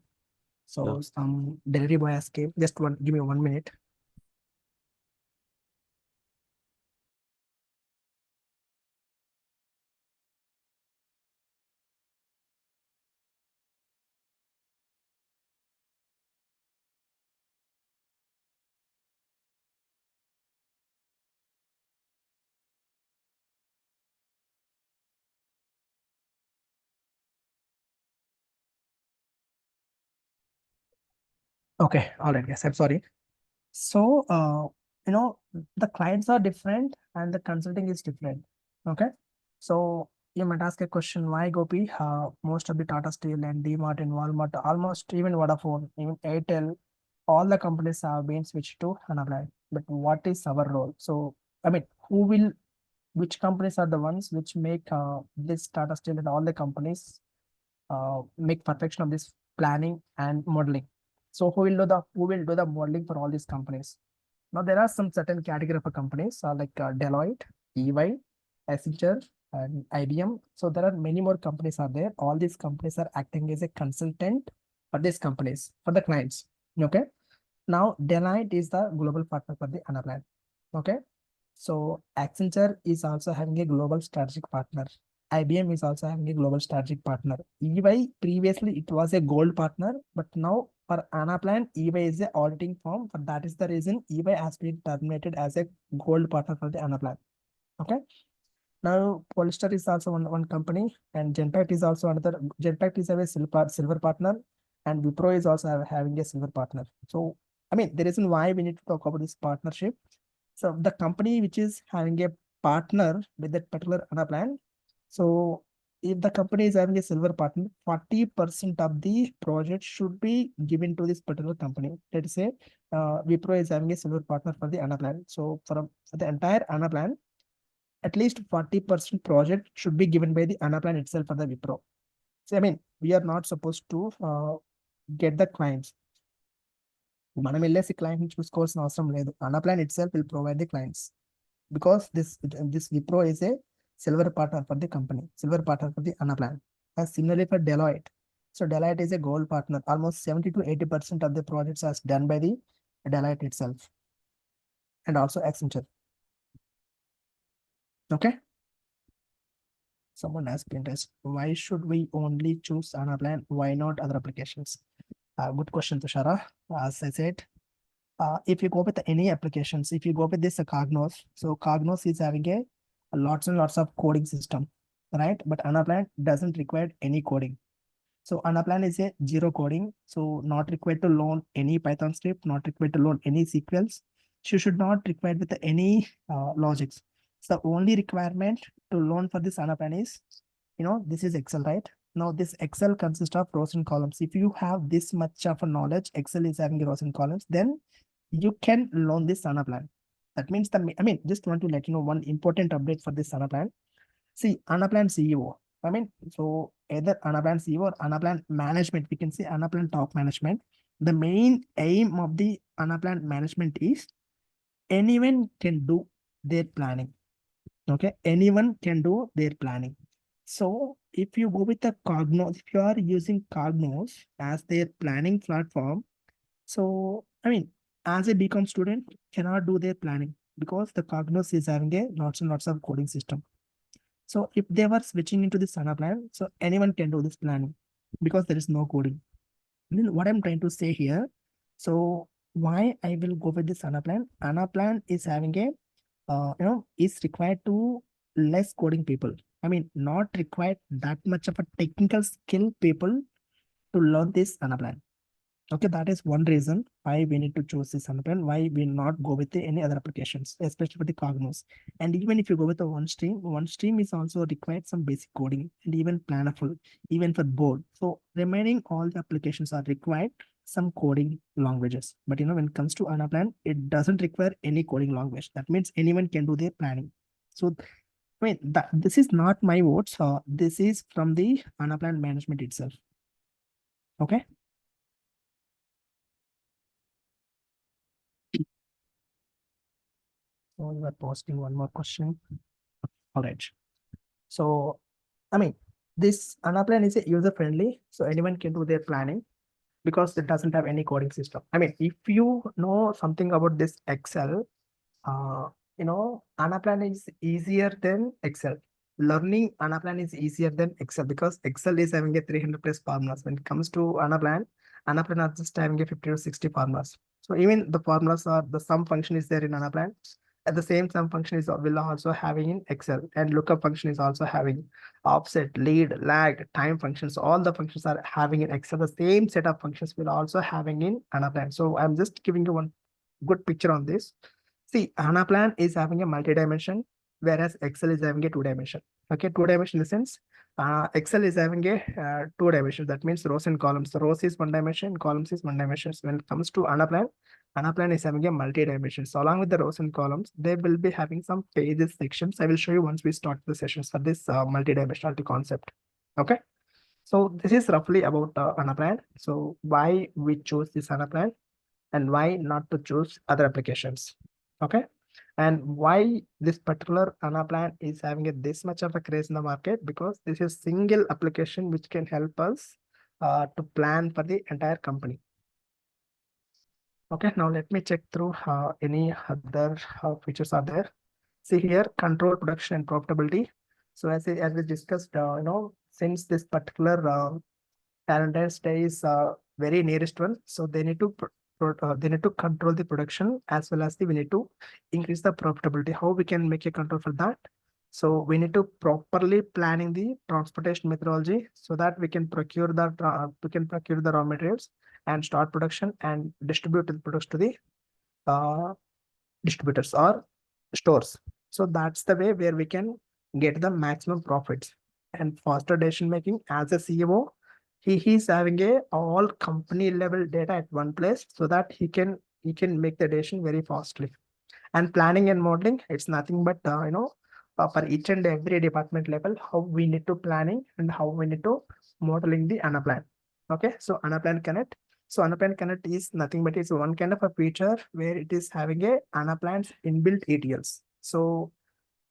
So Yeah. some delivery boy has came. Just give me 1 minute. Okay, all right, guys. I'm sorry. So the clients are different and the consulting is different. Okay. So you might ask a question, why Gopi? Most of the Tata Steel and DMart and Walmart, almost even Vodafone, even Airtel, all the companies have been switched to Anaplan. But what is our role? So I mean, which companies are the ones which make this Tata Steel and all the companies make perfection of this planning and modeling? So who will do the modeling for all these companies? Now there are some certain category of companies like Deloitte, EY, Accenture, and IBM. So there are many more companies are there. All these companies are acting as a consultant for these companies, for the clients. Okay. Now Deloitte is the global partner for the Anaplan. Okay. So Accenture is also having a global strategic partner. IBM is also having a global strategic partner. EY, previously it was a gold partner, but now for Anaplan, EY is a auditing firm. For that is the reason EY has been terminated as a gold partner for the Anaplan. Okay. Now Polestar is also one company, and Genpact is also another. Genpact is a silver partner, and Wipro is also having a silver partner. So I mean, the reason why we need to talk about this partnership. So the company which is having a partner with that particular Anaplan, So if the company is having a silver partner, 40% of the project should be given to this particular company. Let's say Wipro is having a silver partner for the Anaplan. So for the entire Anaplan, at least 40% project should be given by the Anaplan itself for the Wipro. So I mean, we are not supposed to get the clients. మనం వెళ్ళేసి client చూసుకోవాల్సిన అవసరం లేదు. Anaplan itself will provide the clients because this Wipro is a silver partner for the company, silver partner for the Anaplan. Similarly for Deloitte. So Deloitte is a gold partner. Almost 70 to 80% of the projects are done by the Deloitte itself and also Accenture. Okay. Someone asked Pinterest, why should we only choose Anaplan? Why not other applications? Good question, Tushara. As I said, if you go with any applications, if you go with this Cognos, so Cognos is having a lots and lots of coding system, right? But Anaplan doesn't require any coding. So Anaplan is a zero coding, so not required to learn any Python script, not required to learn any sequels. You should not require with any logics. So only requirement to learn for this Anaplan is, this is Excel, right? Now this Excel consists of rows and columns. If you have this much of a knowledge, Excel is having rows and columns, then you can learn this Anaplan. That means just want to let you know one important update for this Anaplan. See, Anaplan CEO. So either Anaplan CEO or Anaplan management, we can say Anaplan top management. The main aim of the Anaplan management is anyone can do their planning. Okay, anyone can do their planning. So if you go with the Cognos, if you are using Cognos as their planning platform, so as a BCom student cannot do their planning because the Cognos is having a lots and lots of coding system. So if they were switching into this Anaplan, so anyone can do this planning because there is no coding. Then what I'm trying to say here, so why I will go with this Anaplan? Anaplan is having a, is required to less coding people. Not required that much of a technical skill people to learn this Anaplan. Okay, that is one reason why we need to choose this Anaplan, why we not go with any other applications, especially for the Cognos. And even if you go with the one stream is also required some basic coding and even planful, even for board. So remaining all the applications are required some coding languages. But when it comes to Anaplan, it doesn't require any coding language. That means anyone can do their planning. So this is not my words. This is from the Anaplan management itself. Okay. So you are posting one more question. All right. So, this Anaplan is user-friendly, so anyone can do their planning because it doesn't have any coding system. If you know something about this Excel, Anaplan is easier than Excel. Learning Anaplan is easier than Excel because Excel is having a 300 plus formulas. When it comes to Anaplan are just having a 50 to 60 formulas. So even the formulas are the sum function is there in Anaplan. At the same sum function is will also having in Excel, and lookup function is also having offset, lead, lag, time functions. All the functions are having in Excel. The same set of functions will also having in Anaplan. So I'm just giving you one good picture on this. See, Anaplan is having a multi-dimension, whereas Excel is having a two-dimension. Okay, two-dimension in the sense, Excel is having a two dimensions. That means rows and columns. The rows is one dimension, columns is one dimension. When it comes to Anaplan is having a multi-dimension. So along with the rows and columns, they will be having some pages sections. I will show you once we start the sessions for this multi-dimensionality concept. Okay. So this is roughly about Anaplan. So why we choose this Anaplan and why not to choose other applications. Okay. And why this particular Anaplan is having this much of a craze in the market, because this is single application which can help us to plan for the entire company. Okay, now let me check through any other features are there. See here, control production and profitability. So as we discussed, since this particular Valentine's Day is very nearest one, so they need to control the production as well as we need to increase the profitability. How we can make a control for that? So we need to properly planning the transportation methodology so that we can procure the raw materials and start production and distribute the products to the distributors or stores. So that's the way where we can get the maximum profits. and faster decision making. As a CEO, he is having a all company level data at one place so that he can make the decision very fastly. And planning and modeling, it's nothing but for each and every department level, how we need to planning and how we need to modeling the Anaplan. Okay, so Anaplan Connect. So Anaplan Connect is nothing but it's one kind of a feature where it is having a Anaplan's inbuilt ETLs. So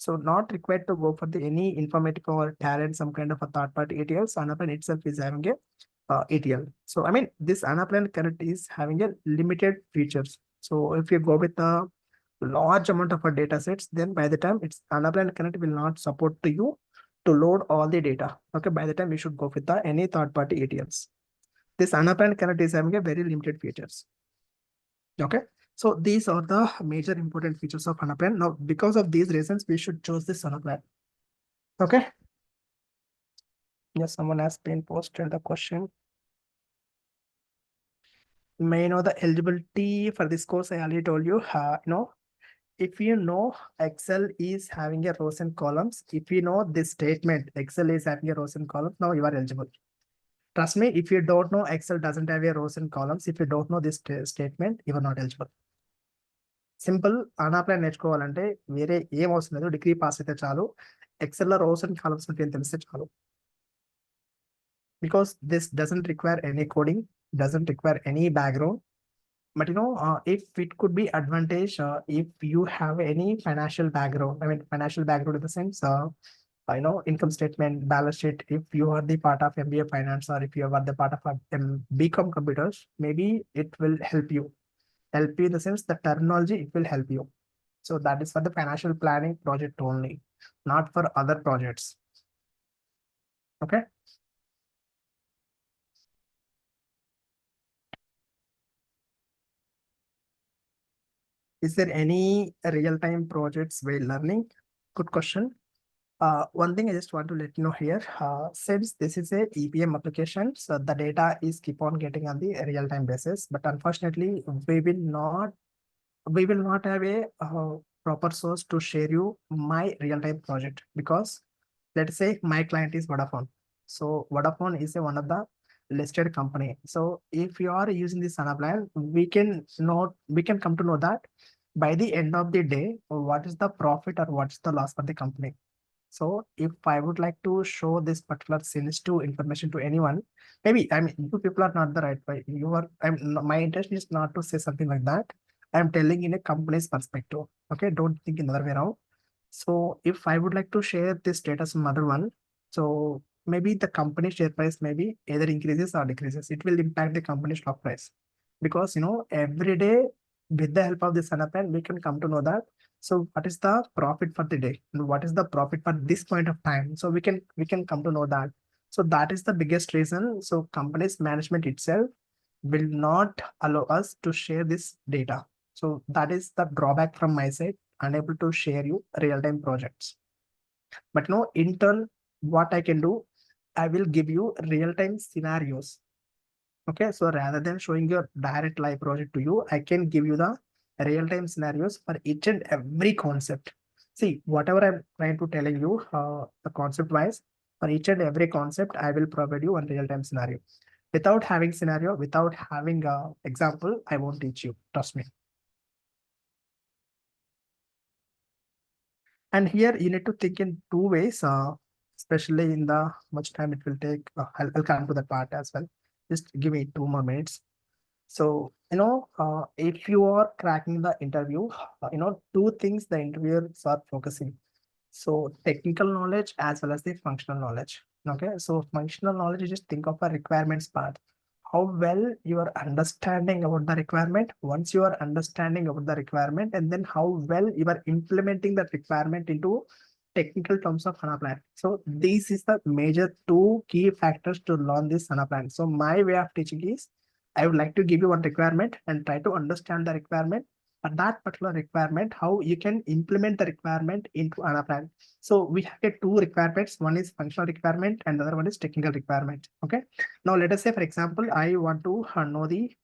not required to go for the any Informatica or Talent, some kind of a third-party ETLs. Anaplan itself is having a ETL. So I mean, this Anaplan Connect is having a limited features. So if you go with a large amount of data sets, then by the time it's Anaplan Connect will not support to you to load all the data. Okay, by the time you should go with the any third-party ETLs. This Anaplan Connect is having a very limited features. Okay, so these are the major important features of Anaplan. Now, because of these reasons, we should choose this Anaplan. Okay. Yes, someone has been posted the question. May I know the eligibility for this course? I already told you. If you know Excel is having a rows and columns, if you know this statement, Excel is having a rows and columns, now you are eligible. Trust me, if you don't know Excel doesn't have a rows and columns, if you don't know this statement, you are not eligible. Simple Anaplan నేర్చుకోవాలంటే వేరే ఏం అవసరం లేదు, degree pass అయితే చాలు. XL లో rows and columns అంటే తెలిస్తే చాలు. Because this doesn't require any coding, doesn't require any background. But if it could be advantage if you have any financial background, I mean financial background in the sense, income statement, balance sheet. If you are the part of MBA finance or if you are the part of BCom computers, maybe it will help you. Help you in the sense the terminology, it will help you. So that is for the financial planning project only, not for other projects. Okay. Is there any real-time projects while learning? Good question. One thing I just want to let you know here, since this is a EPM application, so the data is keep on getting on the real-time basis, but unfortunately, we will not have a proper source to share you my real-time project, because let's say my client is Vodafone. So Vodafone is one of the listed company. So if you are using this Anaplan, we can come to know that by the end of the day, what is the profit or what's the loss for the company. So if I would like to show this particular sensitive information to anyone, maybe I mean you people are not the right way. My intention is not to say something like that. I'm telling in a company's perspective. Okay, don't think in other way around. So if I would like to share this data some other one, so maybe the company share price maybe either increases or decreases. It will impact the company stock price, because every day with the help of this Anaplan, we can come to know that. So what is the profit for the day and what is the profit for this point of time? So we can come to know that. So that is the biggest reason. So company's management itself will not allow us to share this data. So that is the drawback from my side, unable to share you real-time projects. But in turn, what I can do, I will give you real-time scenarios. Okay, so rather than showing your direct live project to you, I can give you the real-time scenarios for each and every concept. See, whatever I'm trying to telling you, the concept-wise, for each and every concept, I will provide you one real-time scenario. Without having scenario, without having a example, I won't teach you. Trust me. And here you need to think in two ways, especially in the much time it will take. I'll come to that part as well. Just give me 2 more minutes. So, if you are cracking the interview, 2 things the interviewers are focusing. So technical knowledge as well as the functional knowledge. Okay, so functional knowledge, you just think of a requirements part. How well you are understanding about the requirement. Once you are understanding about the requirement, and then how well you are implementing that requirement into technical terms of Anaplan. So this is the major 2 key factors to learn this Anaplan. So my way of teaching is, I would like to give you one requirement and try to understand the requirement. For that particular requirement, how you can implement the requirement into Anaplan. So we have 2 requirements. One is functional requirement and the other one is technical requirement. Okay. Now let us say, for example, I want to know the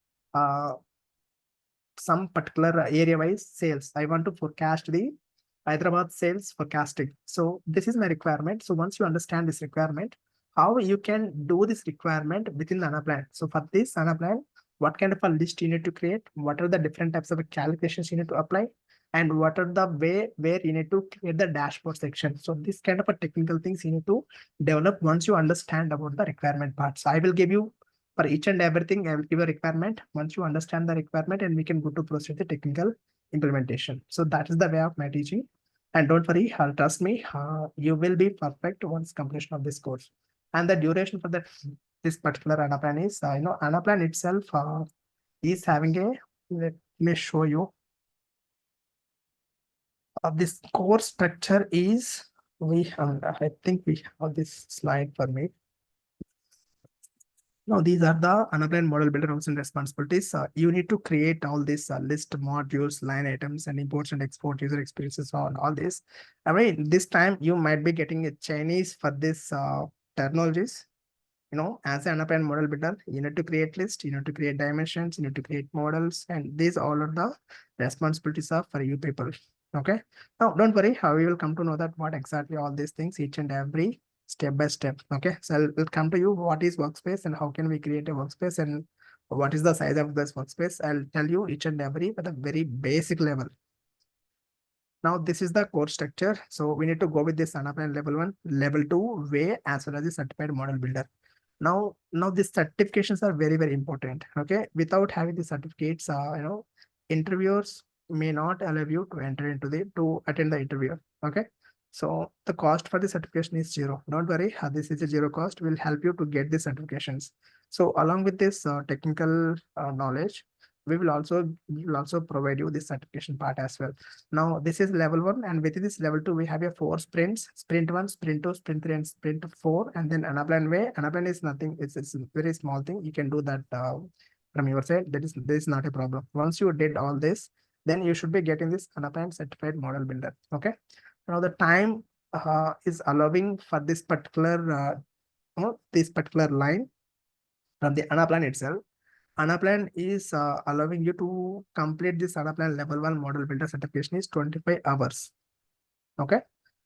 some particular area wise sales. I want to forecast the Hyderabad sales forecasting. So this is my requirement. So once you understand this requirement, how you can do this requirement within the Anaplan. So for this Anaplan, what kind of a list you need to create? What are the different types of calculations you need to apply? And what are the way where you need to create the dashboard section? So this kind of a technical things you need to develop once you understand about the requirement part. So I will give you for each and everything, I will give a requirement. Once you understand the requirement, and we can go to proceed the technical implementation. So that is the way of my teaching. And don't worry, trust me, you will be perfect once completion of this course. And the duration for this particular Anaplan is, Anaplan itself is having a, let me show you. This course structure is, I think we have this slide for me. Now, these are the Anaplan model builder roles and responsibilities. You need to create all this list modules, line items, and imports and export user experiences on all this. I mean, this time you might be getting a Chinese for this terminologies. As an Anaplan model builder, you need to create list, you need to create dimensions, you need to create models, and these all are the responsibilities are for you people. Okay. Now, don't worry, we will come to know that what exactly all these things, each and every step by step. Okay, so I'll come to you what is workspace and how can we create a workspace and what is the size of this workspace. I'll tell you each and every at a very basic level. Now this is the course structure. So we need to go with this Anaplan level 1, level 2 way as well as the certified model builder. Now these certifications are very, very important. Okay, without having the certificates, interviewers may not allow you to enter into to attend the interview. Okay. So the cost for the certification is 0. Don't worry, this is a 0 cost. Will help you to get the certifications. So along with this technical knowledge, we will also provide you this certification part as well. Now this is level 1, and within this level 2, we have a 4 sprints: sprint 1, sprint 2, sprint 3, and sprint 4. And then Anaplan way. Anaplan is nothing. It's a very small thing. You can do that from your side. There is not a problem. Once you did all this, then you should be getting this Anaplan certified model builder. Okay. Now the time is allowing for this particular line from the Anaplan itself. Anaplan is allowing you to complete this Anaplan level 1 model builder certification is 25 hours. Okay.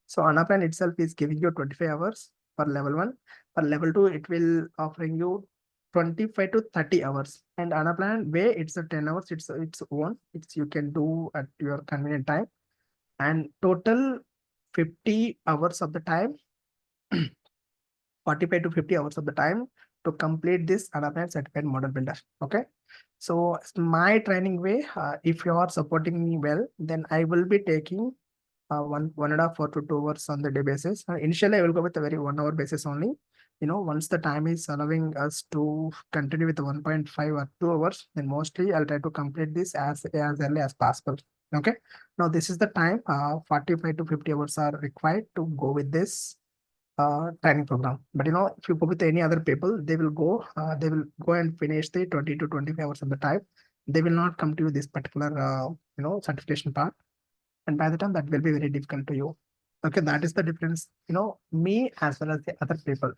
So Anaplan itself is giving you 25 hours for level 1. For level 2, it will offering you 25 to 30 hours. And Anaplan way, it's a 10 hours. It's own. You can do at your convenient time. And total 50 hours of the time, 45 to 50 hours of the time to complete this Anaplan certified model builder. Okay. So my training way, if you are supporting me well, then I will be taking 1.5 to 2 hours on the day basis. Initially, I will go with a very 1 hour basis only. Once the time is allowing us to continue with the 1.5 or 2 hours, then mostly I'll try to complete this as early as possible. Okay. Now this is the time, 45 to 50 hours are required to go with this training program. But if you go with any other people, they will go and finish the 20 to 25 hours of the time. They will not come to you this particular certification part. And by the time that will be very difficult to you. Okay, that is the difference, me as well as the other people.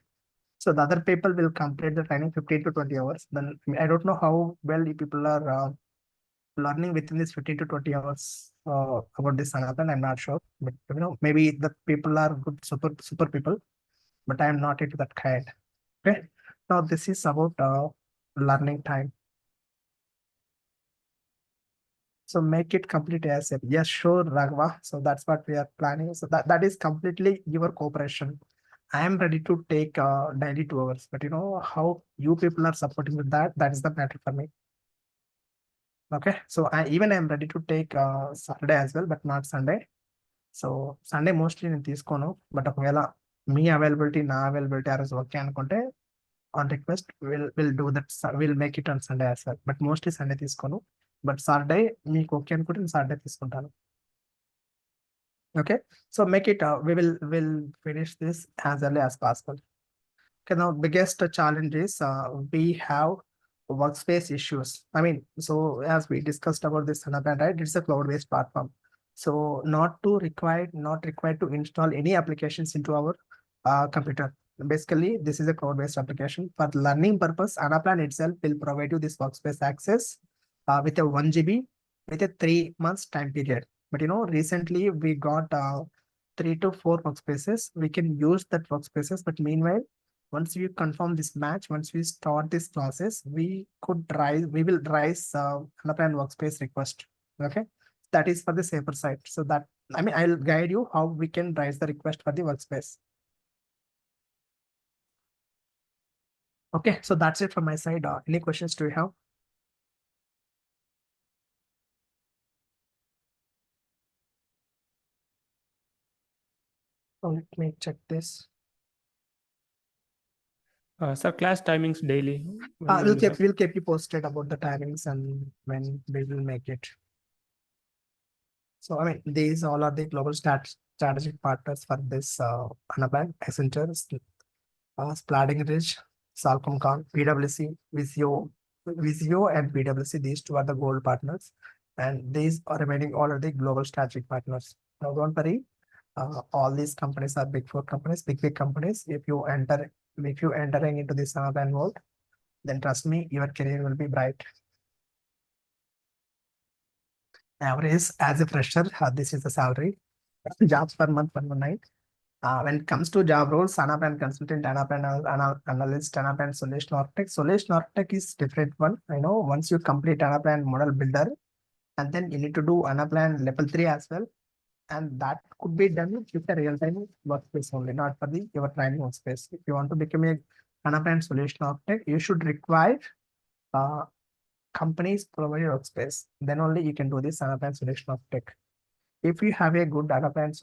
So the other people will complete the training 15 to 20 hours. Then I don't know how well you people are learning within this 15 to 20 hours about this Anaplan. I'm not sure, but maybe the people are good, super people, but I am not into that kind. Okay. Now this is about learning time. So make it complete as if. Yes, sure, Raghava. So that's what we are planning. So that is completely your cooperation. I am ready to take daily 2 hours, but how you people are supporting with that is the matter for me. Okay. So I am ready to take Saturday as well, but not Sunday. So Sunday mostly in Tiskono, but me availability, na availability are okay anukunte on request, we'll do that. We'll make it on Sunday as well. But mostly Sunday తీసుకోను. But Saturday మీకు okay అనుకుంటే Saturday తీసుకుంటాను. Okay. So make it, we'll finish this as early as possible. Okay. Now biggest challenge is we have workspace issues. I mean, so as we discussed about this Anaplan, right? It's a cloud-based platform. So not required to install any applications into our computer. Basically, this is a cloud-based application. For learning purpose, Anaplan itself will provide you this workspace access with a 1 GB with a 3 months time period. But recently we got 3 to 4 workspaces. We can use that workspaces, but meanwhile, once we confirm this match, once we start this process, we will raise Anaplan workspace request. Okay, that is for the safer side. So that, I'll guide you how we can raise the request for the workspace. Okay, so that's it from my side. Any questions do you have? So let me check this. Sir, class timings daily. When will we have? We'll keep you posted about the timings and when we will make it. So, these all are the global strategic partners for this Anaplan, Accenture, Splading Ridge, Salcomcon, PwC, Visio and PwC. These two are the gold partners, and these are remaining all are the global strategic partners. Now, don't worry. All these companies are big four companies, big companies. If you entering into this Anaplan world, then trust me, your career will be bright. Average as a fresher, this is the salary. Jobs per month 119. When it comes to job roles, Anaplan consultant, Anaplan analyst, Anaplan solution architect. Solution architect is different one. I know once you complete Anaplan model builder, and then you need to do Anaplan level 3 as well. And that could be done with the real-time workspace only, not for your training workspace. If you want to become a Anaplan solution architect, you should require companies provided workspace. Then only you can do this Anaplan solution architect. If you have a good Anaplan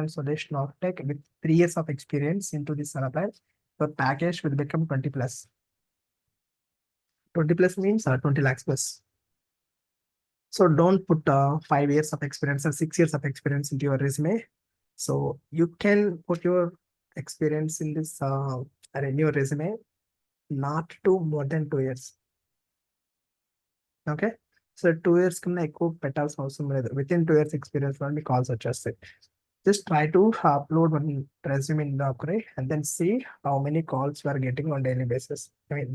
solution architect with 3 years of experience into this Anaplan, your package will become 20 plus. 20 plus means 20 lakhs plus. So don't put 5 years of experience or 6 years of experience into your resume. So you can put your experience in this in your resume, not to more than 2 years. Okay. So 2 years కన్నా ఎక్కువ పెట్టాల్సిన అవసరం లేదు. Within 2 years experience మీ calls వచ్చేస్తాయి. Just try to upload one resume in the Upgrade and then see how many calls you are getting on daily basis.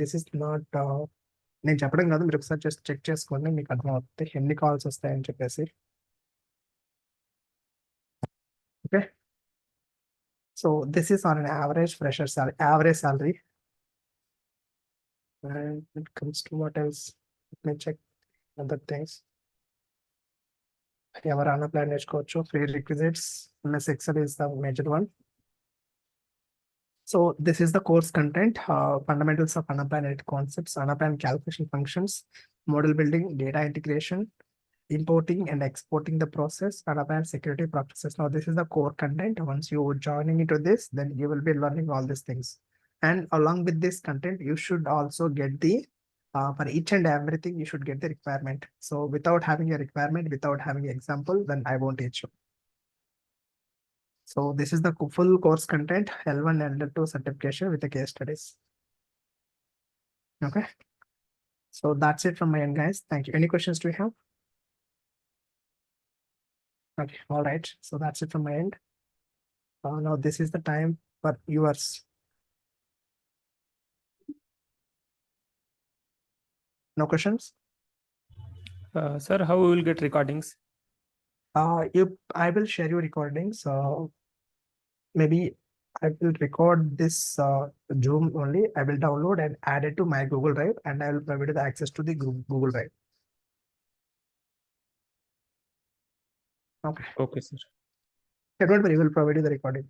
This is not నేను చెప్పడం కాదు, మీరు ఒకసారి జస్ట్ చెక్ చేసుకోండి, మీకు అర్థం అవుతుంది ఎన్ని కాల్స్ వస్తాయని చెప్పేసి. Okay, so this is on an average fresher salary, average salary. And it comes to what else? Let me check other things. ఎవరు Anaplan నేర్చుకోవచ్చు. Prerequisites, MS Excel is the major one. So this is the course content, fundamentals of Anaplan concepts, Anaplan calculation functions, model building, data integration, importing and exporting the process, Anaplan security practices. Now this is the core content. Once you joining into this, then you will be learning all these things. And along with this content, you should also get the, for each and everything, you should get the requirement. So without having a requirement, without having an example, then I won't teach you. So this is the full course content, L1 and L2 certification with the case studies. Okay. So that's it from my end, guys. Thank you. Any questions do you have? Okay. All right. So that's it from my end. Now this is the time for yours. No questions? Sir, how we will get recordings? I will share your recordings. Maybe I will record this Zoom only. I will download and add it to my Google Drive, and I will provide the access to the Google Drive. Okay. Okay, sir. Yeah, don't worry, we will provide you the recording.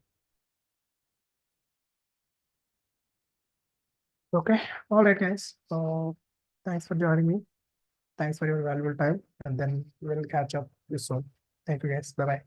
Okay. All right, guys. So thanks for joining me. Thanks for your valuable time, and then we'll catch up soon. Thank you, guys. Bye-bye.